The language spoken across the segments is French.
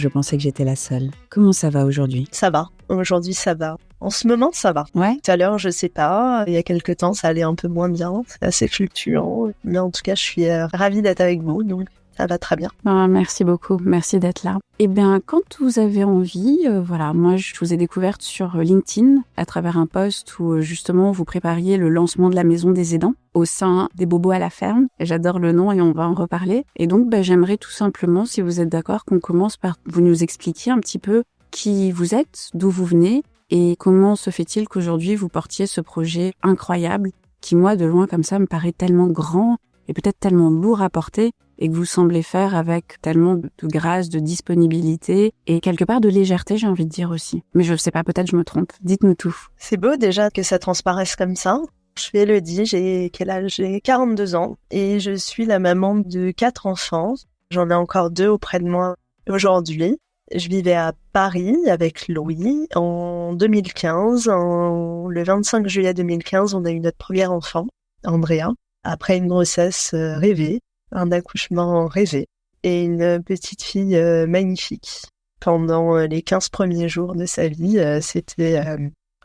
je pensais que j'étais la seule. Comment ça va aujourd'hui ? Ça va. Aujourd'hui, ça va. En ce moment, ça va. Ouais. Tout à l'heure, je sais pas. Il y a quelques temps, ça allait un peu moins bien. C'est assez fluctuant. Mais en tout cas, je suis ravie d'être avec vous. Donc, ça va très bien. Merci beaucoup. Merci d'être là. Eh bien, quand vous avez envie, moi, je vous ai découverte sur LinkedIn à travers un post où, justement, vous prépariez le lancement de la Maison des Aidants au sein des Bobos à la ferme. J'adore le nom et on va en reparler. Et donc, j'aimerais tout simplement, si vous êtes d'accord, qu'on commence par vous nous expliquer un petit peu qui vous êtes, d'où vous venez et comment se fait-il qu'aujourd'hui vous portiez ce projet incroyable qui, moi, de loin comme ça, me paraît tellement grand et peut-être tellement lourd à porter et que vous semblez faire avec tellement de grâce, de disponibilité et quelque part de légèreté, j'ai envie de dire aussi. Mais je sais pas, peut-être je me trompe. Dites-nous tout. C'est beau déjà que ça transparaisse comme ça. Je suis Élodie, j'ai quel âge ? J'ai 42 ans et je suis la maman de 4 enfants. J'en ai encore 2 auprès de moi aujourd'hui. Je vivais à Paris avec Louis en 2015. Le 25 juillet 2015, on a eu notre premier enfant, Andrea, après une grossesse rêvée, un accouchement rêvé et une petite fille magnifique. Pendant les 15 premiers jours de sa vie, c'était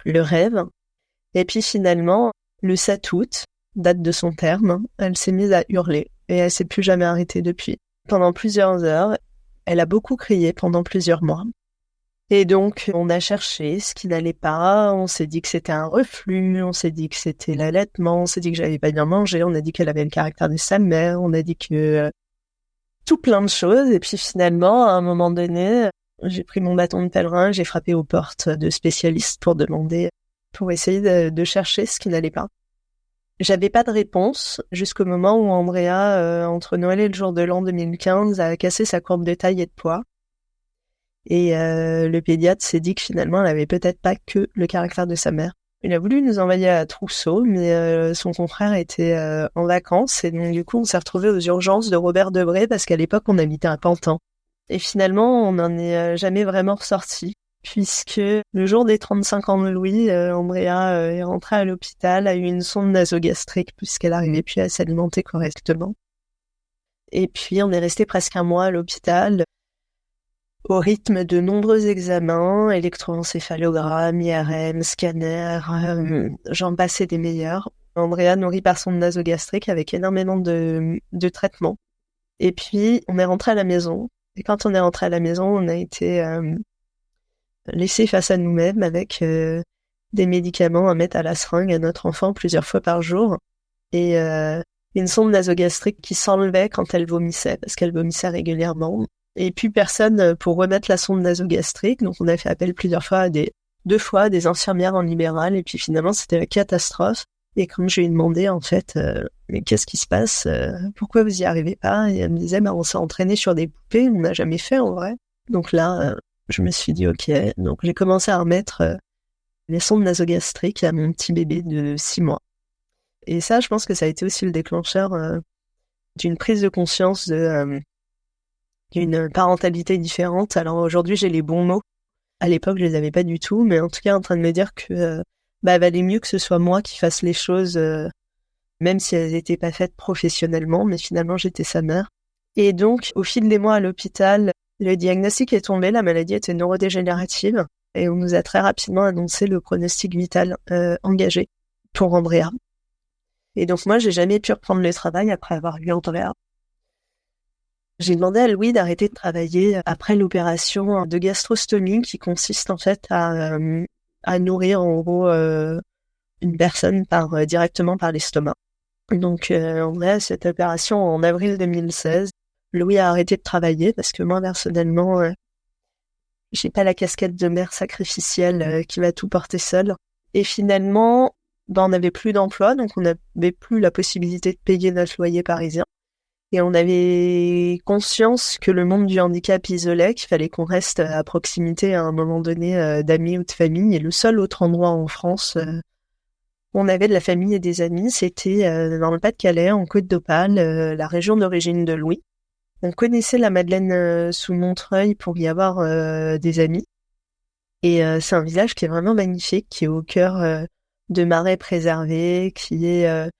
le rêve. Et puis finalement, le 7 août, date de son terme, elle s'est mise à hurler et elle s'est plus jamais arrêtée depuis. Pendant plusieurs heures, elle a beaucoup crié pendant plusieurs mois. Et donc, on a cherché ce qui n'allait pas, on s'est dit que c'était un reflux, on s'est dit que c'était l'allaitement, on s'est dit que j'avais pas bien mangé, on a dit qu'elle avait le caractère de sa mère, on a dit que tout plein de choses. Et puis finalement, à un moment donné, j'ai pris mon bâton de pèlerin, j'ai frappé aux portes de spécialistes pour essayer de chercher ce qui n'allait pas. J'avais pas de réponse jusqu'au moment où Andrea, entre Noël et le jour de l'an 2015, a cassé sa courbe de taille et de poids. Et le pédiatre s'est dit que finalement, elle avait peut-être pas que le caractère de sa mère. Il a voulu nous envoyer à Trousseau, mais son confrère était en vacances. Et donc, du coup, on s'est retrouvés aux urgences de Robert Debré parce qu'à l'époque, on habitait à Pantin. Et finalement, on n'en est jamais vraiment ressorti. Puisque le jour des 35 ans de Louis, Andrea est rentrée à l'hôpital, a eu une sonde nasogastrique puisqu'elle n'arrivait plus à s'alimenter correctement. Et puis, on est resté presque un mois à l'hôpital, au rythme de nombreux examens, électroencéphalogramme, IRM, scanner, j'en passais des meilleurs. Andrea nourrie par sonde nasogastrique avec énormément de traitements. Et puis, on est rentré à la maison. Et quand on est rentré à la maison, on a été laissé face à nous-mêmes avec des médicaments à mettre à la seringue à notre enfant plusieurs fois par jour et une sonde nasogastrique qui s'enlevait quand elle vomissait parce qu'elle vomissait régulièrement et puis personne pour remettre la sonde nasogastrique, donc on a fait appel plusieurs fois à deux fois à des infirmières en libéral et puis finalement c'était la catastrophe. Et quand je lui ai demandé en fait mais qu'est-ce qui se passe, pourquoi vous y arrivez pas, et elle me disait on s'est entraîné sur des poupées, on n'a jamais fait en vrai. Donc là je me suis dit ok, donc j'ai commencé à remettre les sondes nasogastriques à mon petit bébé de 6 mois. Et ça, je pense que ça a été aussi le déclencheur d'une prise de conscience d'une parentalité différente. Alors aujourd'hui, j'ai les bons mots. À l'époque, je les avais pas du tout, mais en tout cas, en train de me dire que valait mieux que ce soit moi qui fasse les choses, même si elles étaient pas faites professionnellement, mais finalement, j'étais sa mère. Et donc, au fil des mois à l'hôpital, le diagnostic est tombé, la maladie était neurodégénérative, et on nous a très rapidement annoncé le pronostic vital engagé pour Andrea. Et donc moi, j'ai jamais pu reprendre le travail après avoir eu Andrea. J'ai demandé à Louis d'arrêter de travailler après l'opération de gastrostomie qui consiste en fait à nourrir en gros une personne directement par l'estomac. Donc on a cette opération en avril 2016. Louis a arrêté de travailler parce que moi personnellement, j'ai pas la casquette de mère sacrificielle qui va tout porter seule. Et finalement, on n'avait plus d'emploi, donc on n'avait plus la possibilité de payer notre loyer parisien. Et on avait conscience que le monde du handicap isolait, qu'il fallait qu'on reste à proximité à un moment donné d'amis ou de famille. Et le seul autre endroit en France où on avait de la famille et des amis, c'était dans le Pas-de-Calais, en Côte d'Opale, la région d'origine de Louis. On connaissait la Madeleine sous Montreuil pour y avoir des amis. Et c'est un village qui est vraiment magnifique, qui est au cœur de marais préservés, qui est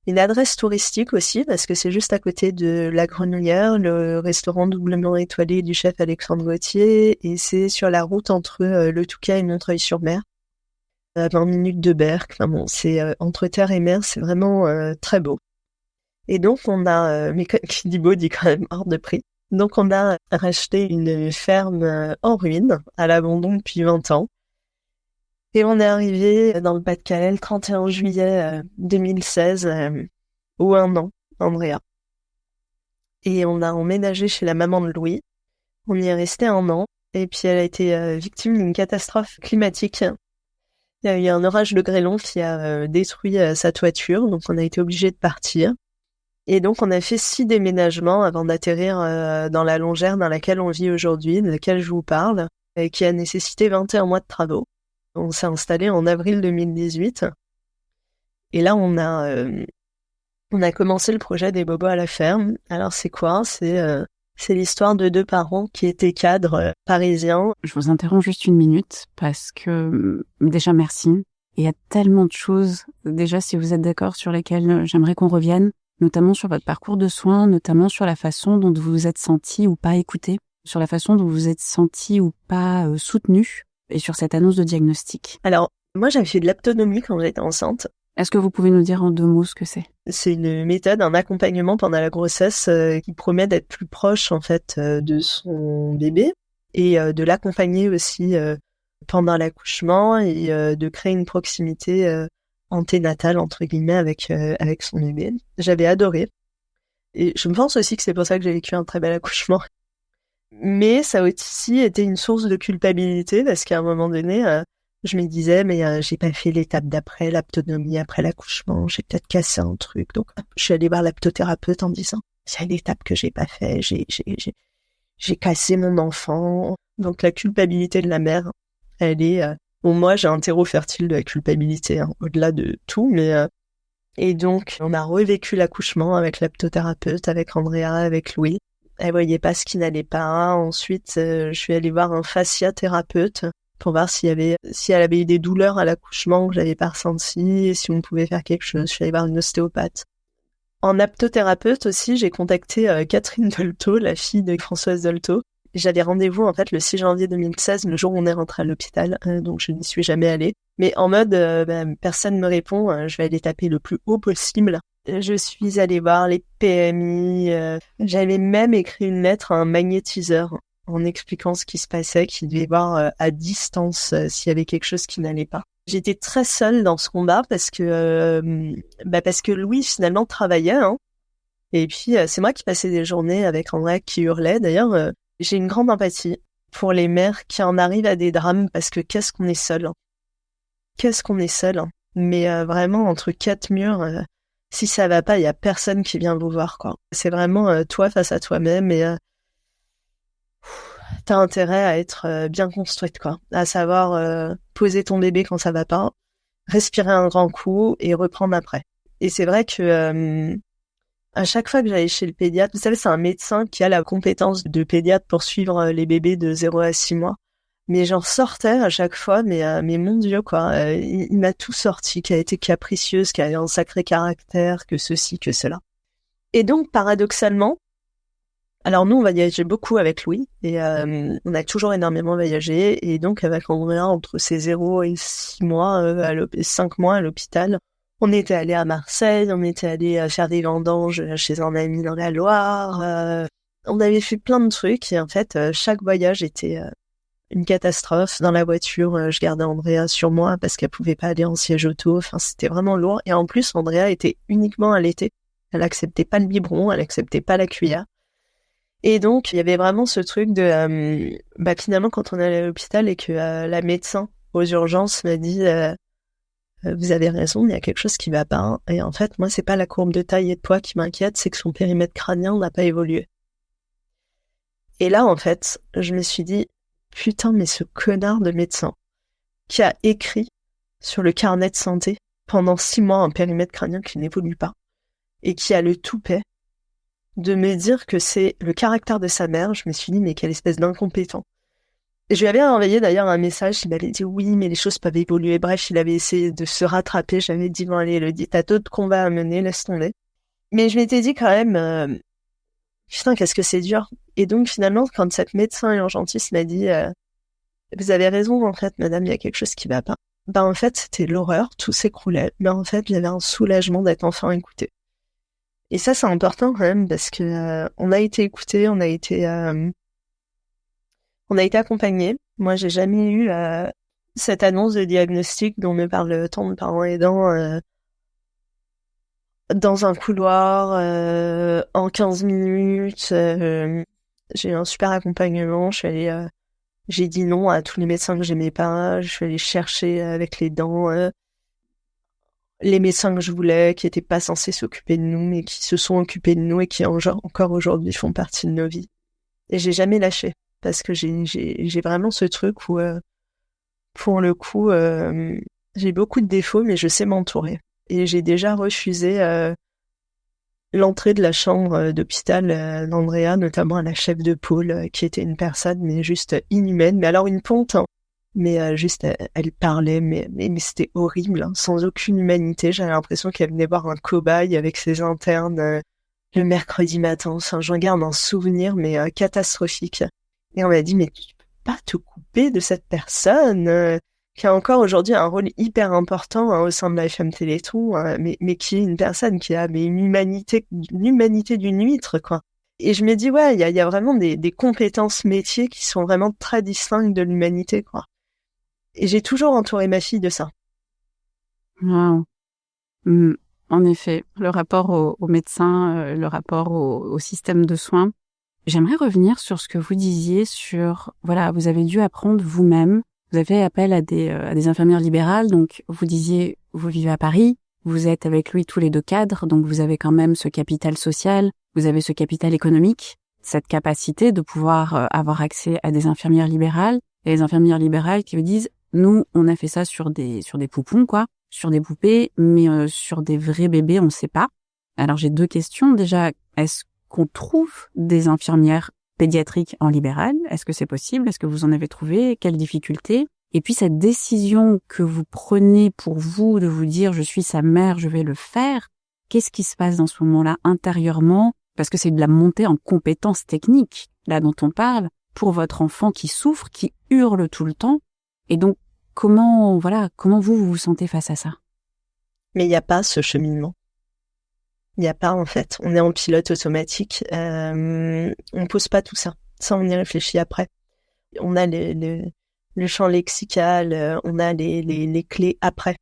Une adresse touristique aussi, parce que c'est juste à côté de la Grenouillère, le restaurant doublement étoilé du chef Alexandre Gauthier, et c'est sur la route entre le Touquet et Montreuil-sur-Mer, à 20 minutes de Berck. Enfin bon, c'est entre terre et mer, c'est vraiment très beau. Et donc on a, mais qui dit beau dit quand même hors de prix. Donc on a racheté une ferme en ruine, à l'abandon depuis 20 ans. Et on est arrivé dans le Pas-de-Calais le 31 juillet 2016, ou un an, Andrea. Et on a emménagé chez la maman de Louis. On y est resté un an. Et puis elle a été victime d'une catastrophe climatique. Il y a eu un orage de grêlon qui a détruit sa toiture, donc on a été obligé de partir. Et donc on a fait 6 déménagements avant d'atterrir dans la longère dans laquelle on vit aujourd'hui, de laquelle je vous parle, et qui a nécessité 21 mois de travaux. On s'est installé en avril 2018. Et là, on a commencé le projet des bobos à la ferme. Alors, c'est quoi? C'est l'histoire de 2 parents qui étaient cadres parisiens. Je vous interromps juste une minute parce que déjà merci. Il y a tellement de choses, déjà si vous êtes d'accord, sur lesquelles j'aimerais qu'on revienne, notamment sur votre parcours de soins, notamment sur la façon dont vous vous êtes senti ou pas écouté, sur la façon dont vous vous êtes senti ou pas soutenu, et sur cette annonce de diagnostic. Alors, moi, j'avais fait de l'aptonomie quand j'étais enceinte. Est-ce que vous pouvez nous dire en 2 mots ce que c'est? C'est une méthode, un accompagnement pendant la grossesse qui promet d'être plus proche, en fait, de son bébé et de l'accompagner aussi pendant l'accouchement et de créer une proximité anténatale, entre guillemets, avec son bébé. J'avais adoré. Et je pense aussi que c'est pour ça que j'ai vécu un très bel accouchement. Mais ça a aussi été une source de culpabilité parce qu'à un moment donné, je me disais, mais j'ai pas fait l'étape d'après, l'aptonomie, après l'accouchement, j'ai peut-être cassé un truc. Donc, je suis allée voir l'aptothérapeute en disant, c'est une étape que j'ai pas fait, j'ai cassé mon enfant. Donc, la culpabilité de la mère, elle est... Bon, moi, j'ai un terreau fertile de la culpabilité, hein, au-delà de tout, mais... Et donc, on a revécu l'accouchement avec l'aptothérapeute, avec Andrea, avec Louis. Elle voyait pas ce qui n'allait pas. Ensuite, je suis allée voir un fasciathérapeute pour voir si elle avait eu des douleurs à l'accouchement que j'avais pas ressenties et si on pouvait faire quelque chose. Je suis allée voir une ostéopathe. En aptothérapeute aussi, j'ai contacté Catherine Dolto, la fille de Françoise Dolto. J'avais rendez-vous en fait le 6 janvier 2016, le jour où on est rentré à l'hôpital, donc je n'y suis jamais allée. Mais en mode, personne me répond, je vais aller taper le plus haut possible. Je suis allée voir les PMI, j'avais même écrit une lettre à un magnétiseur en expliquant ce qui se passait, qu'il devait voir à distance s'il y avait quelque chose qui n'allait pas. J'étais très seule dans ce combat parce que Louis finalement travaillait, hein. Et puis c'est moi qui passais des journées avec André qui hurlait. D'ailleurs, j'ai une grande empathie pour les mères qui en arrivent à des drames parce que qu'est-ce qu'on est seul. Qu'est-ce qu'on est seul. Mais vraiment entre 4 murs, si ça va pas, il y a personne qui vient vous voir, quoi. C'est vraiment toi face à toi-même et t'as intérêt à être bien construite, quoi. À savoir poser ton bébé quand ça va pas, respirer un grand coup et reprendre après. Et c'est vrai que à chaque fois que j'allais chez le pédiatre, vous savez, c'est un médecin qui a la compétence de pédiatre pour suivre les bébés de 0 à 6 mois. Mais j'en sortais à chaque fois, mais mon Dieu, quoi. Il m'a tout sorti, qui a été capricieuse, qui avait un sacré caractère, que ceci, que cela. Et donc, paradoxalement, alors nous, on voyageait beaucoup avec Louis, et on a toujours énormément voyagé, et donc avec Andrea, entre ses 0 et 6 mois, 5 mois à l'hôpital, on était allé à Marseille, on était allé faire des vendanges chez un ami dans la Loire, on avait fait plein de trucs, et en fait, chaque voyage était une catastrophe. Dans la voiture, je gardais Andrea sur moi parce qu'elle pouvait pas aller en siège auto, enfin c'était vraiment lourd, et en plus, Andrea était uniquement allaitée, elle acceptait pas le biberon, elle acceptait pas la cuillère. Et donc, il y avait vraiment ce truc de... finalement, quand on allait à l'hôpital et que la médecin aux urgences m'a dit vous avez raison, il y a quelque chose qui va pas. Hein. Et en fait, moi, c'est pas la courbe de taille et de poids qui m'inquiète, c'est que son périmètre crânien n'a pas évolué. Et là, en fait, je me suis dit putain, mais ce connard de médecin qui a écrit sur le carnet de santé pendant 6 mois un périmètre crânien qui n'évolue pas et qui a le toupet de me dire que c'est le caractère de sa mère, je me suis dit, mais quelle espèce d'incompétent. Et je lui avais envoyé d'ailleurs un message, il m'avait dit oui, mais les choses peuvent évoluer. Bref, il avait essayé de se rattraper. J'avais dit, bon allez, Elodie, t'as d'autres combats à mener, laisse tomber. Mais je m'étais dit quand même, putain, qu'est-ce que c'est dur. Et donc finalement, quand cette médecin urgentiste m'a dit, vous avez raison, en fait, madame, il y a quelque chose qui va pas. Ben en fait, c'était l'horreur, tout s'écroulait. Mais en fait, j'avais un soulagement d'être enfin écoutée. Et ça, c'est important quand même parce que on a été écoutés, on a été accompagnés. Moi, j'ai jamais eu cette annonce de diagnostic dont me parle tant de parents aidants dans un couloir en 15 minutes. J'ai eu un super accompagnement. J'ai dit non à tous les médecins que j'aimais pas. Je suis allée chercher avec les dents les médecins que je voulais, qui étaient pas censés s'occuper de nous, mais qui se sont occupés de nous et qui encore aujourd'hui font partie de nos vies. Et j'ai jamais lâché parce que j'ai vraiment ce truc où pour le coup j'ai beaucoup de défauts, mais je sais m'entourer. Et j'ai déjà refusé l'entrée de la chambre d'hôpital d'Andrea, notamment à la chef de pôle, qui était une personne mais juste inhumaine, mais alors une ponte, hein. Mais juste elle parlait, mais c'était horrible, hein, sans aucune humanité. J'avais l'impression qu'elle venait voir un cobaye avec ses internes le mercredi matin. Enfin, j'en garde un souvenir, mais catastrophique. Et on m'a dit, mais tu peux pas te couper de cette personne qui a encore aujourd'hui un rôle hyper important au sein de la FM Téléthon, mais qui est une personne qui a l'humanité d'une huître, quoi. Et je me dis, ouais, il y a vraiment des compétences métiers qui sont vraiment très distinctes de l'humanité, quoi. Et j'ai toujours entouré ma fille de ça. Wow. En effet, le rapport au médecin, le rapport au système de soins. J'aimerais revenir sur ce que vous disiez sur, voilà, vous avez dû apprendre vous-même. Vous avez fait appel à des infirmières libérales. Donc, vous disiez, vous vivez à Paris, vous êtes avec lui tous les deux cadres, donc vous avez quand même ce capital social, vous avez ce capital économique, cette capacité de pouvoir avoir accès à des infirmières libérales. Et les infirmières libérales qui vous disent, nous, on a fait ça sur des poupons, quoi, sur des poupées, mais sur des vrais bébés, on sait pas. Alors, j'ai deux questions. Déjà, est-ce qu'on trouve des infirmières pédiatriques en libéral? Est-ce que c'est possible? Est-ce que vous en avez trouvé? Quelles difficultés? Et puis, cette décision que vous prenez pour vous de vous dire, je suis sa mère, je vais le faire. Qu'est-ce qui se passe dans ce moment-là intérieurement? Parce que c'est de la montée en compétences techniques, là, dont on parle, pour votre enfant qui souffre, qui hurle tout le temps. Et donc, comment vous vous sentez face à ça? Mais il n'y a pas ce cheminement. Il n'y a pas, en fait. On est en pilote automatique. On pose pas tout ça. Ça, on y réfléchit après. On a le champ lexical, on a les clés après,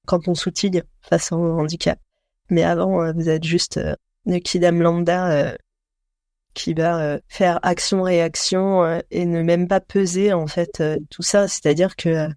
quand on s'outille face au handicap. Mais avant, vous êtes juste le kidam lambda qui va faire action-réaction et ne même pas peser, en fait, tout ça. C'est-à-dire que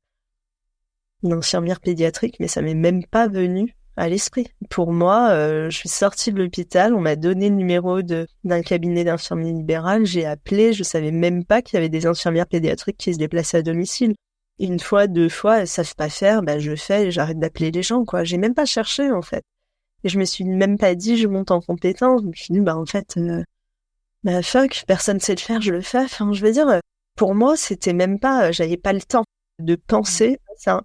une infirmière pédiatrique, mais ça m'est même pas venu à l'esprit. Pour moi, je suis sortie de l'hôpital, on m'a donné le numéro d'un cabinet d'infirmiers libérales, j'ai appelé, je savais même pas qu'il y avait des infirmières pédiatriques qui se déplaçaient à domicile. Une fois, deux fois, elles savent pas faire, je fais et j'arrête d'appeler les gens, quoi. J'ai même pas cherché, en fait. Et je me suis même pas dit, je monte en compétence. Je me suis dit, en fait, fuck, personne sait le faire, je le fais. Enfin, je veux dire, pour moi, c'était même pas, j'avais pas le temps de penser à ça.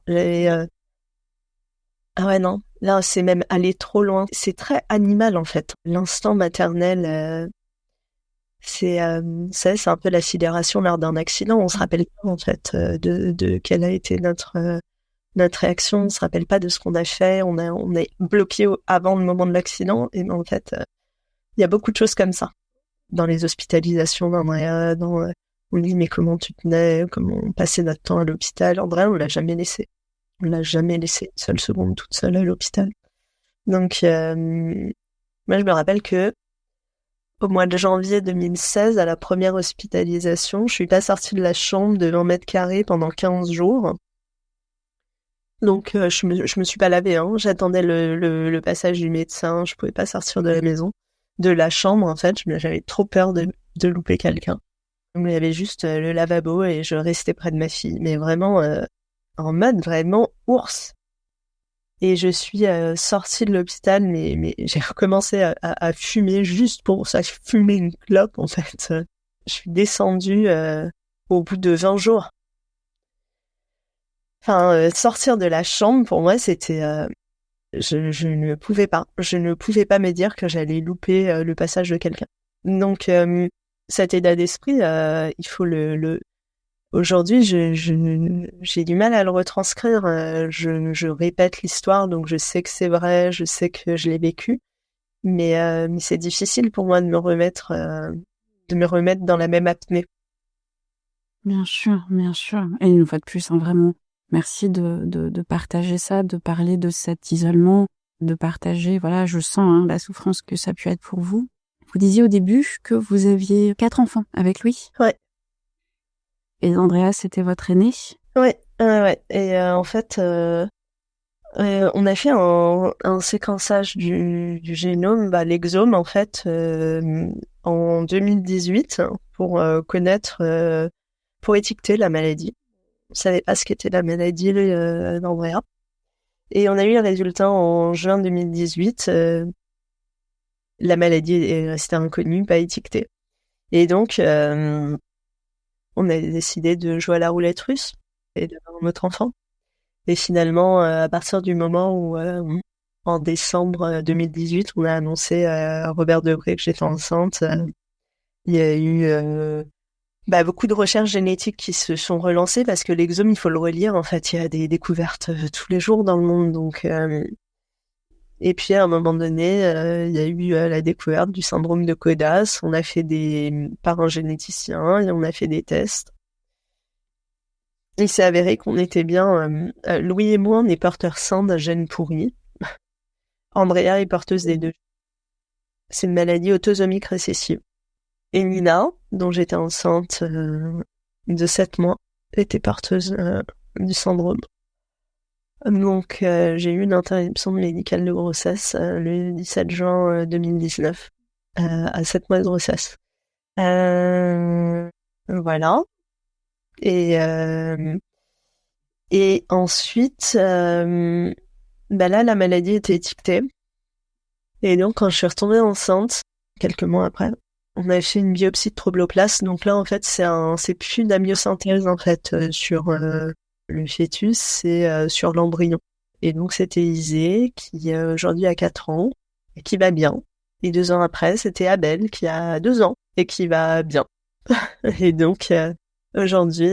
Ah ouais, non. Là, c'est même aller trop loin. C'est très animal, en fait. L'instant maternel, c'est un peu la sidération lors d'un accident. On se rappelle pas, en fait, de quelle a été notre réaction. On se rappelle pas de ce qu'on a fait. On est bloqué avant le moment de l'accident. Et en fait, il y a beaucoup de choses comme ça. Dans les hospitalisations d'Andrea, on dit, mais comment tu tenais, comment on passait notre temps à l'hôpital. Andrea, on l'a jamais laissé. On l'a jamais laissé une seule seconde toute seule à l'hôpital. Donc, moi, je me rappelle que au mois de janvier 2016, à la première hospitalisation, je suis pas sortie de la chambre de 20 mètres carrés pendant 15 jours. Donc, je me suis pas lavée, hein. J'attendais le passage du médecin. Je pouvais pas sortir de la maison, de la chambre, en fait. J'avais trop peur de louper quelqu'un. Donc, il y avait juste le lavabo et je restais près de ma fille. Mais vraiment, en mode vraiment ours. Et je suis sortie de l'hôpital, mais j'ai recommencé à fumer juste pour ça, fumer une clope, en fait. Je suis descendue au bout de 20 jours. Enfin, sortir de la chambre, pour moi, c'était... je ne pouvais pas. Je ne pouvais pas me dire que j'allais louper le passage de quelqu'un. Donc, cet état d'esprit, il faut Aujourd'hui, j'ai du mal à le retranscrire. Je répète l'histoire, donc je sais que c'est vrai, je sais que je l'ai vécu. Mais c'est difficile pour moi de me remettre dans la même apnée. Bien sûr, bien sûr. Et une fois de plus, vraiment, merci de partager ça, de parler de cet isolement, de partager, voilà, je sens la souffrance que ça a pu être pour vous. Vous disiez au début que vous aviez 4 enfants avec lui. Ouais. Et Andrea, c'était votre aîné. Ouais. Et en fait, on a fait un séquençage du génome, l'exome en fait, en 2018 pour connaître, pour étiqueter la maladie. On savait pas ce qu'était la maladie d'Andrea. Et on a eu le résultat en juin 2018. La maladie est restée inconnue, pas étiquetée. Et donc, on a décidé de jouer à la roulette russe et d'avoir notre enfant. Et finalement, à partir du moment où, en décembre 2018, on a annoncé à Robert Debré que j'étais enceinte, il y a eu beaucoup de recherches génétiques qui se sont relancées parce que l'exome, il faut le relire. En fait, il y a des découvertes tous les jours dans le monde. Donc, et puis à un moment donné, il y a eu la découverte du syndrome de Kodas. On a fait par un généticien et on a fait des tests. Il s'est avéré qu'on était bien, Louis et moi, on est porteurs sains d'un gène pourri. Andrea est porteuse des deux. C'est une maladie autosomique récessive. Et Nina, dont j'étais enceinte de 7 mois, était porteuse du syndrome. Donc j'ai eu une interruption médicale de grossesse le 17 juin 2019, à 7 mois de grossesse. Voilà. Et ensuite, là, la maladie était étiquetée. Et donc, quand je suis retombée enceinte, quelques mois après, on a fait une biopsie de tromboplasme. Donc là, en fait, c'est plus de la myosynthèse, en fait, sur le fœtus, c'est sur l'embryon. Et donc, c'était Isée, qui aujourd'hui a 4 ans, et qui va bien. Et 2 ans après, c'était Abel, qui a 2 ans, et qui va bien. Et donc, aujourd'hui,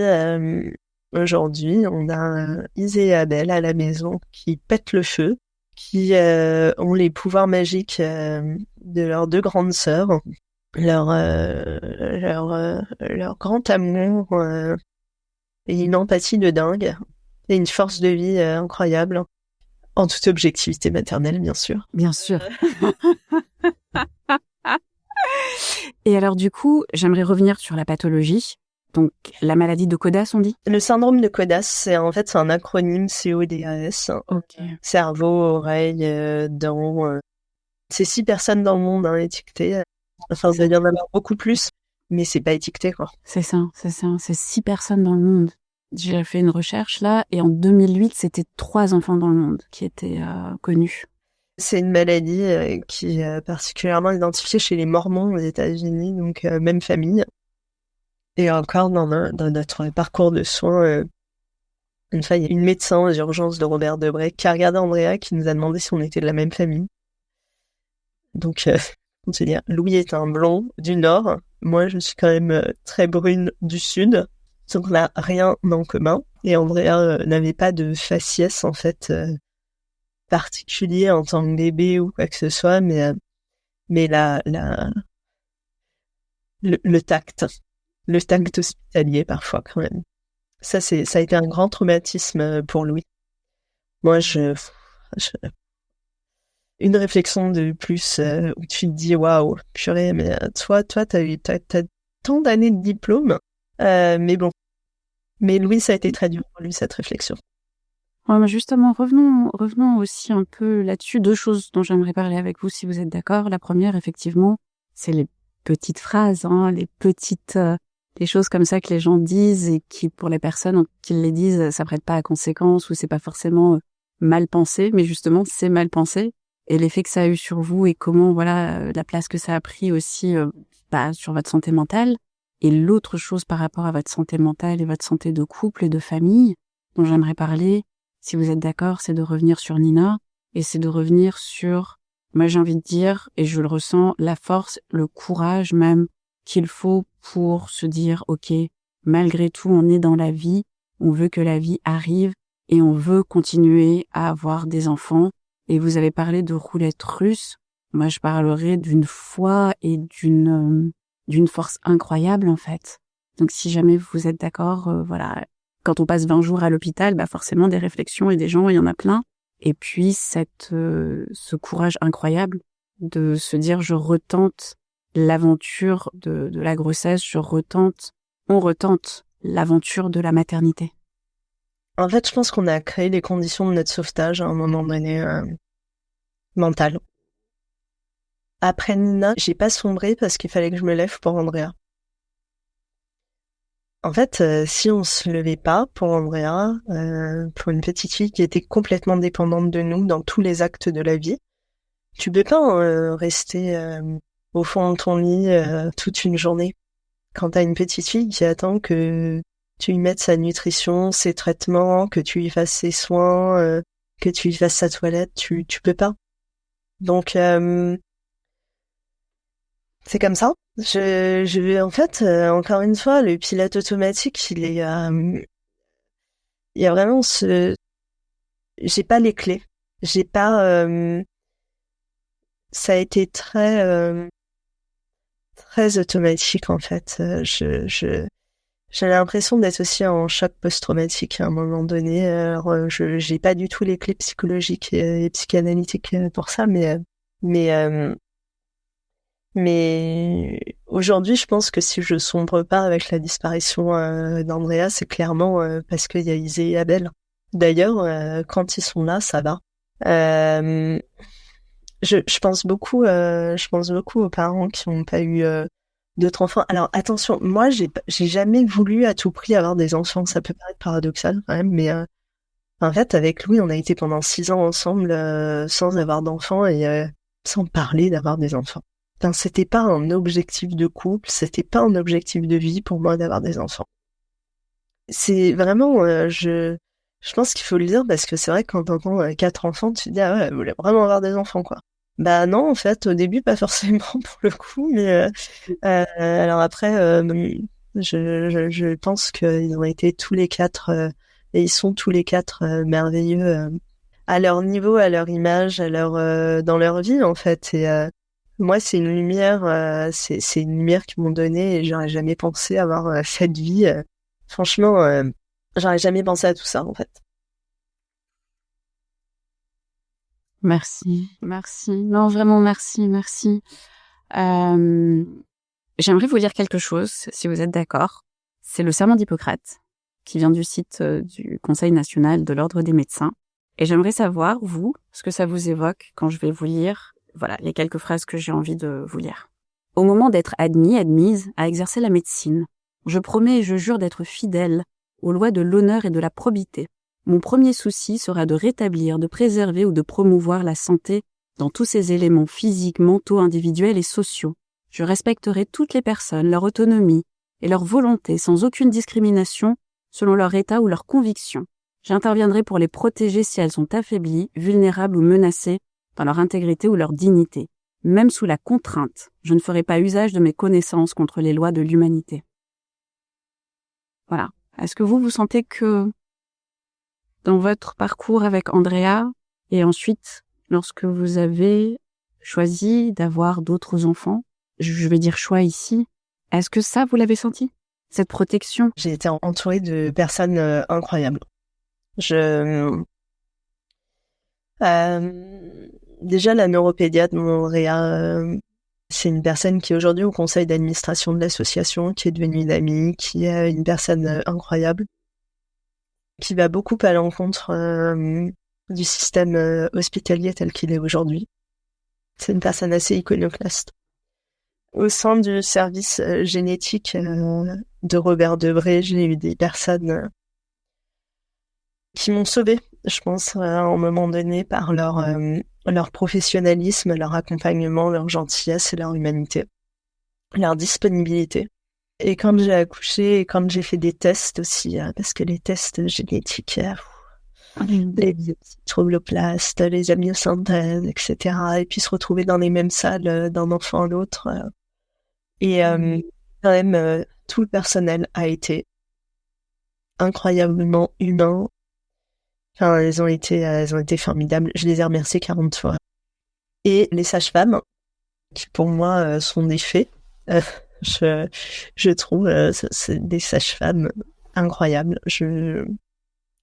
on a Isée et Abel à la maison qui pètent le feu, qui ont les pouvoirs magiques de leurs 2 grandes sœurs, leur grand amour et une empathie de dingue et une force de vie incroyable, en toute objectivité maternelle, bien sûr. Bien sûr. Et alors du coup, j'aimerais revenir sur la pathologie. Donc la maladie de Kodas, on dit ? Le syndrome de Kodas, c'est un acronyme CODAS. Ok. Cerveau, oreille, dents. C'est 6 personnes dans le monde étiquetées. Enfin, il va y en avoir beaucoup plus, mais c'est pas étiqueté, quoi. C'est ça. C'est 6 personnes dans le monde. J'ai fait une recherche là, et en 2008, c'était 3 enfants dans le monde qui étaient connus. C'est une maladie qui est particulièrement identifiée chez les Mormons aux États-Unis, donc même famille. Et encore dans notre parcours de soins, une fois, il y a une médecin aux urgences de Robert Debré qui a regardé Andrea, qui nous a demandé si on était de la même famille. Donc, on se dire, Louis est un blond du Nord, moi je suis quand même très brune du Sud, donc on n'a rien en commun. Et Andrea n'avait pas de faciès en fait particulier en tant que bébé ou quoi que ce soit, mais le tact hospitalier parfois quand même. Ça a été un grand traumatisme pour Louis. Moi, une réflexion de plus où tu te dis waouh, purée, mais toi t'as tant d'années de diplôme, mais bon. Mais Louis, ça a été très dur pour lui, cette réflexion. Ouais, mais justement, revenons aussi un peu là-dessus. 2 choses dont j'aimerais parler avec vous, si vous êtes d'accord. La première, effectivement, c'est les petites phrases, les petites, les choses comme ça que les gens disent et qui, pour les personnes qui les disent, ça prête pas à conséquence ou c'est pas forcément mal pensé, mais justement, c'est mal pensé. Et l'effet que ça a eu sur vous et comment, la place que ça a pris aussi, sur votre santé mentale. Et l'autre chose par rapport à votre santé mentale et votre santé de couple et de famille, dont j'aimerais parler, si vous êtes d'accord, c'est de revenir sur Nina, et c'est de revenir sur, moi j'ai envie de dire, et je le ressens, la force, le courage même qu'il faut pour se dire, ok, malgré tout, on est dans la vie, on veut que la vie arrive, et on veut continuer à avoir des enfants. Et vous avez parlé de roulette russe, moi je parlerai d'une foi et d'une force incroyable en fait. Donc si jamais vous êtes d'accord, voilà, quand on passe 20 jours à l'hôpital, forcément des réflexions et des gens, il y en a plein. Et puis ce courage incroyable de se dire je retente l'aventure de la grossesse, on retente l'aventure de la maternité. En fait, je pense qu'on a créé les conditions de notre sauvetage à un moment donné mental. Après Nina, j'ai pas sombré parce qu'il fallait que je me lève pour Andrea. En fait, si on se levait pas pour Andrea, pour une petite fille qui était complètement dépendante de nous dans tous les actes de la vie, tu peux pas rester au fond de ton lit toute une journée. Quand t'as une petite fille qui attend que tu lui mettes sa nutrition, ses traitements, que tu lui fasses ses soins, que tu lui fasses sa toilette, tu peux pas. Donc c'est comme ça. Je vais en fait encore une fois le pilote automatique, il y a vraiment j'ai pas les clés. J'ai pas ça a été très automatique en fait. J'ai l'impression d'être aussi en choc post-traumatique à un moment donné. Alors, j'ai pas du tout les clés psychologiques et psychanalytiques pour ça, mais aujourd'hui, je pense que si je sombre pas avec la disparition d'Andrea, c'est clairement parce qu'il y a Isée et Abel. D'ailleurs, quand ils sont là, ça va. Je pense beaucoup aux parents qui n'ont pas eu d'autres enfants. Alors attention, moi j'ai jamais voulu à tout prix avoir des enfants. Ça peut paraître paradoxal quand même, mais en fait avec Louis, on a été pendant 6 ans ensemble sans avoir d'enfants et sans parler d'avoir des enfants. Enfin, c'était pas un objectif de couple, c'était pas un objectif de vie pour moi d'avoir des enfants. C'est vraiment, je pense qu'il faut le dire parce que c'est vrai que quand t'entends 4 enfants, tu te dis ah ouais, elle voulait vraiment avoir des enfants quoi. Bah non, en fait, au début pas forcément pour le coup, mais alors après, je pense qu'ils ont été tous les 4 et ils sont tous les 4 merveilleux à leur niveau, à leur image, à leur dans leur vie en fait. Et moi, c'est une lumière, c'est une lumière qu'ils m'ont donnée et j'aurais jamais pensé avoir cette vie. Franchement, j'aurais jamais pensé à tout ça en fait. Merci. Non, vraiment merci. J'aimerais vous lire quelque chose, si vous êtes d'accord. C'est le serment d'Hippocrate, qui vient du site du Conseil national de l'Ordre des médecins. Et j'aimerais savoir, vous, ce que ça vous évoque quand je vais vous lire, voilà, les quelques phrases que j'ai envie de vous lire. Au moment d'être admise à exercer la médecine, je promets et je jure d'être fidèle aux lois de l'honneur et de la probité. Mon premier souci sera de rétablir, de préserver ou de promouvoir la santé dans tous ses éléments physiques, mentaux, individuels et sociaux. Je respecterai toutes les personnes, leur autonomie et leur volonté sans aucune discrimination selon leur état ou leur conviction. J'interviendrai pour les protéger si elles sont affaiblies, vulnérables ou menacées dans leur intégrité ou leur dignité. Même sous la contrainte, je ne ferai pas usage de mes connaissances contre les lois de l'humanité. Voilà. Est-ce que vous sentez que dans votre parcours avec Andrea et ensuite lorsque vous avez choisi d'avoir d'autres enfants, je vais dire choix ici, est-ce que ça vous l'avez senti, cette protection? J'ai été entourée de personnes incroyables. Déjà la neuropédiatre Andrea, c'est une personne qui est aujourd'hui au conseil d'administration de l'association, qui est devenue une amie, qui est une personne incroyable, qui va beaucoup à l'encontre du système hospitalier tel qu'il est aujourd'hui. C'est une personne assez iconoclaste. Au sein du service génétique de Robert Debré, j'ai eu des personnes qui m'ont sauvée, je pense, à un moment donné, par leur professionnalisme, leur accompagnement, leur gentillesse et leur humanité, leur disponibilité. Et quand j'ai accouché, et quand j'ai fait des tests aussi, parce que les tests génétiques, les tromboplastes, les amniosynthèses, etc. Et puis se retrouver dans les mêmes salles d'un enfant à l'autre. Et quand même, tout le personnel a été incroyablement humain. Enfin, elles ont été formidables. Je les ai remerciées 40 fois. Et les sages-femmes, qui pour moi sont des fées, je trouve c'est des sages-femmes incroyables.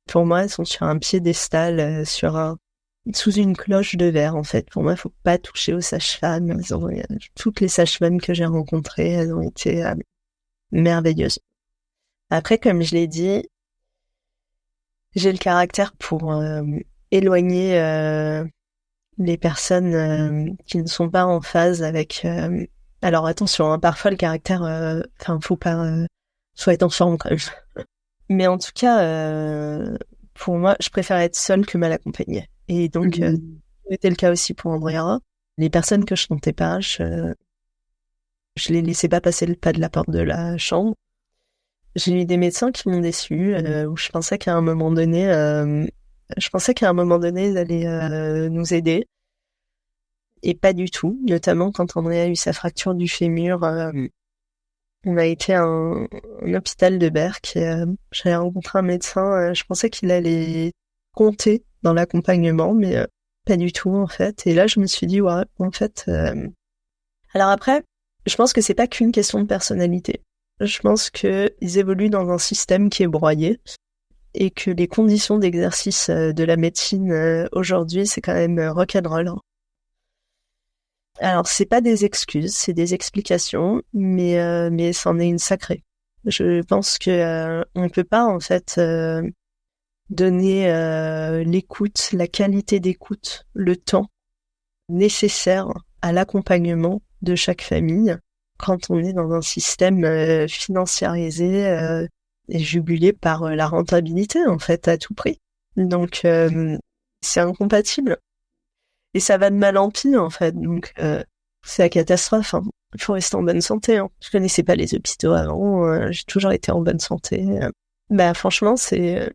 Pour moi, elles sont sur un piédestal, sous une cloche de verre, en fait. Pour moi, il faut pas toucher aux sages-femmes. Toutes les sages-femmes que j'ai rencontrées, elles ont été merveilleuses. Après, comme je l'ai dit, j'ai le caractère pour éloigner les personnes qui ne sont pas en phase avec. Alors attention, hein, parfois le caractère, faut être en forme quand même. Mais en tout cas, pour moi, je préfère être seule que mal accompagnée. Et donc, c'était le cas aussi pour Andrea. Les personnes que je sentais pas, je les laissais pas passer le pas de la porte de la chambre. J'ai eu des médecins qui m'ont déçue, où je pensais qu'à un moment donné, ils allaient nous aider. Et pas du tout, notamment quand Andrea a eu sa fracture du fémur. On a été à un hôpital de Berck. J'avais rencontré un médecin, je pensais qu'il allait compter dans l'accompagnement, mais pas du tout en fait. Et là, je me suis dit, ouais, en fait... Alors après, je pense que c'est pas qu'une question de personnalité. Je pense qu'ils évoluent dans un système qui est broyé et que les conditions d'exercice de la médecine aujourd'hui, c'est quand même rock'n'roll. Alors, c'est pas des excuses, c'est des explications, mais c'en est une sacrée. Je pense que on peut pas en fait donner l'écoute, la qualité d'écoute, le temps nécessaire à l'accompagnement de chaque famille quand on est dans un système financiarisé et jugulé par la rentabilité en fait à tout prix. Donc c'est incompatible. Et ça va de mal en pis, en fait. Donc, c'est la catastrophe. Hein. Il faut rester en bonne santé. Hein. Je connaissais pas les hôpitaux avant. J'ai toujours été en bonne santé. Franchement, c'est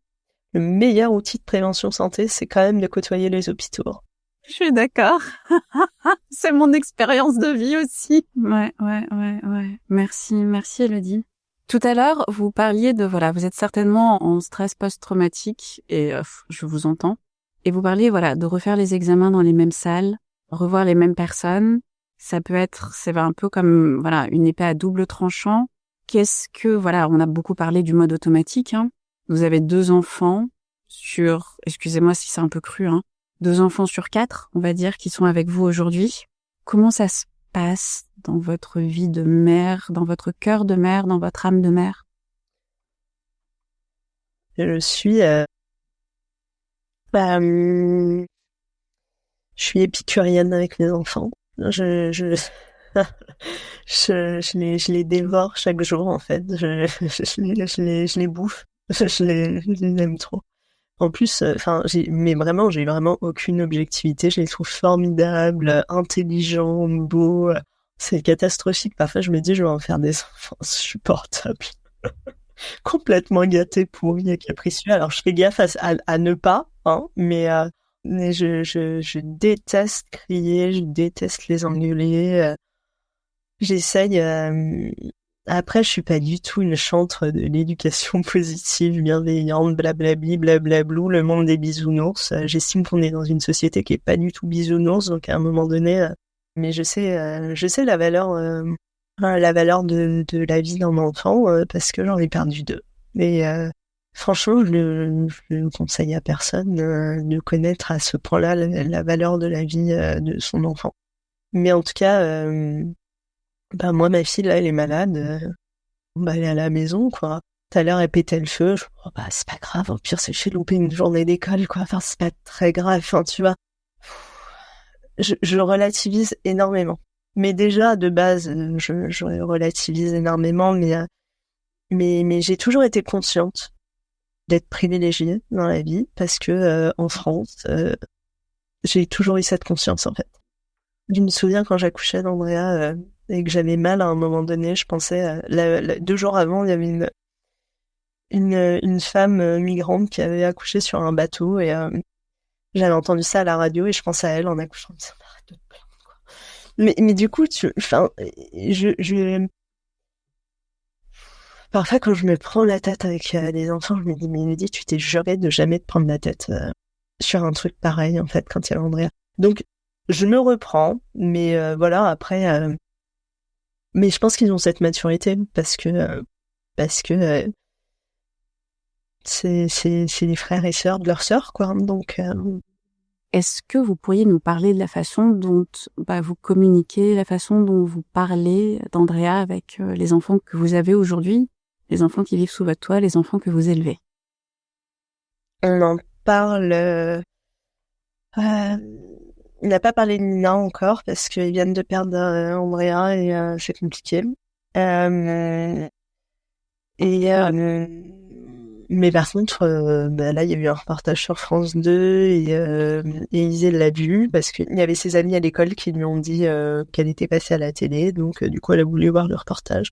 le meilleur outil de prévention santé, c'est quand même de côtoyer les hôpitaux. Je suis d'accord. C'est mon expérience de vie aussi. Ouais. Merci Elodie. Tout à l'heure, vous parliez de, vous êtes certainement en stress post-traumatique et je vous entends. Et vous parliez, de refaire les examens dans les mêmes salles, revoir les mêmes personnes. Ça peut être, c'est un peu comme, une épée à double tranchant. Qu'est-ce que, on a beaucoup parlé du mode automatique, hein. Vous avez 2 enfants excusez-moi si c'est un peu cru, hein, 2 enfants sur 4, on va dire, qui sont avec vous aujourd'hui. Comment ça se passe dans votre vie de mère, dans votre cœur de mère, dans votre âme de mère? Je suis épicurienne avec mes enfants. Je les dévore chaque jour, en fait. Je les bouffe. Je les aime trop. En plus, j'ai vraiment aucune objectivité. Je les trouve formidables, intelligents, beaux. C'est catastrophique. Parfois, je me dis, je vais en faire des enfants insupportables. Complètement gâtés, pourris et capricieux. Alors, je fais gaffe à ne pas, hein, mais je déteste crier, je déteste les engueuler. J'essaye. Après, je suis pas du tout une chantre de l'éducation positive, bienveillante, blablabli, blablablou, le monde des bisounours. J'estime qu'on est dans une société qui est pas du tout bisounours, donc à un moment donné, mais je sais la valeur de la vie d'un enfant parce que j'en ai perdu 2. Et franchement, je le conseille à personne de connaître à ce point-là la valeur de la vie de son enfant. Mais en tout cas, moi, ma fille, là, elle est malade. Elle est à la maison, quoi. Tout à l'heure, elle pétait le feu. C'est pas grave. Au pire, c'est j'ai loupé une journée d'école, quoi. Enfin, c'est pas très grave. Enfin, tu vois. Je relativise énormément. Mais déjà, de base, je relativise énormément, mais j'ai toujours été consciente d'être privilégiée dans la vie parce que en France, j'ai toujours eu cette conscience, en fait. Je me souviens quand j'accouchais d'Andrea et que j'avais mal à un moment donné, je pensais, 2 jours avant, il y avait une femme migrante qui avait accouché sur un bateau et j'avais entendu ça à la radio et je pensais à elle en accouchant. Je me disais, arrête de te plaindre, quoi. Mais du coup, parfois quand je me prends la tête avec les enfants, je me dis, mais Elodie, tu t'es juré de jamais te prendre la tête sur un truc pareil, en fait, quand il y a Andrea. Donc, je me reprends, mais voilà, après, mais je pense qu'ils ont cette maturité parce que c'est les frères et sœurs de leur sœur, quoi. Donc, Est-ce que vous pourriez nous parler de la façon dont vous communiquez, la façon dont vous parlez d'Andrea avec les enfants que vous avez aujourd'hui, les enfants qui vivent sous votre toit, les enfants que vous élevez? on en parle. Il n'a pas parlé de Nina encore parce qu'ils viennent de perdre Andrea et c'est compliqué. Mais par contre, là, il y a eu un reportage sur France 2 et Isée l'a vu parce qu'il y avait ses amis à l'école qui lui ont dit qu'elle était passée à la télé. Donc, du coup, elle a voulu voir le reportage.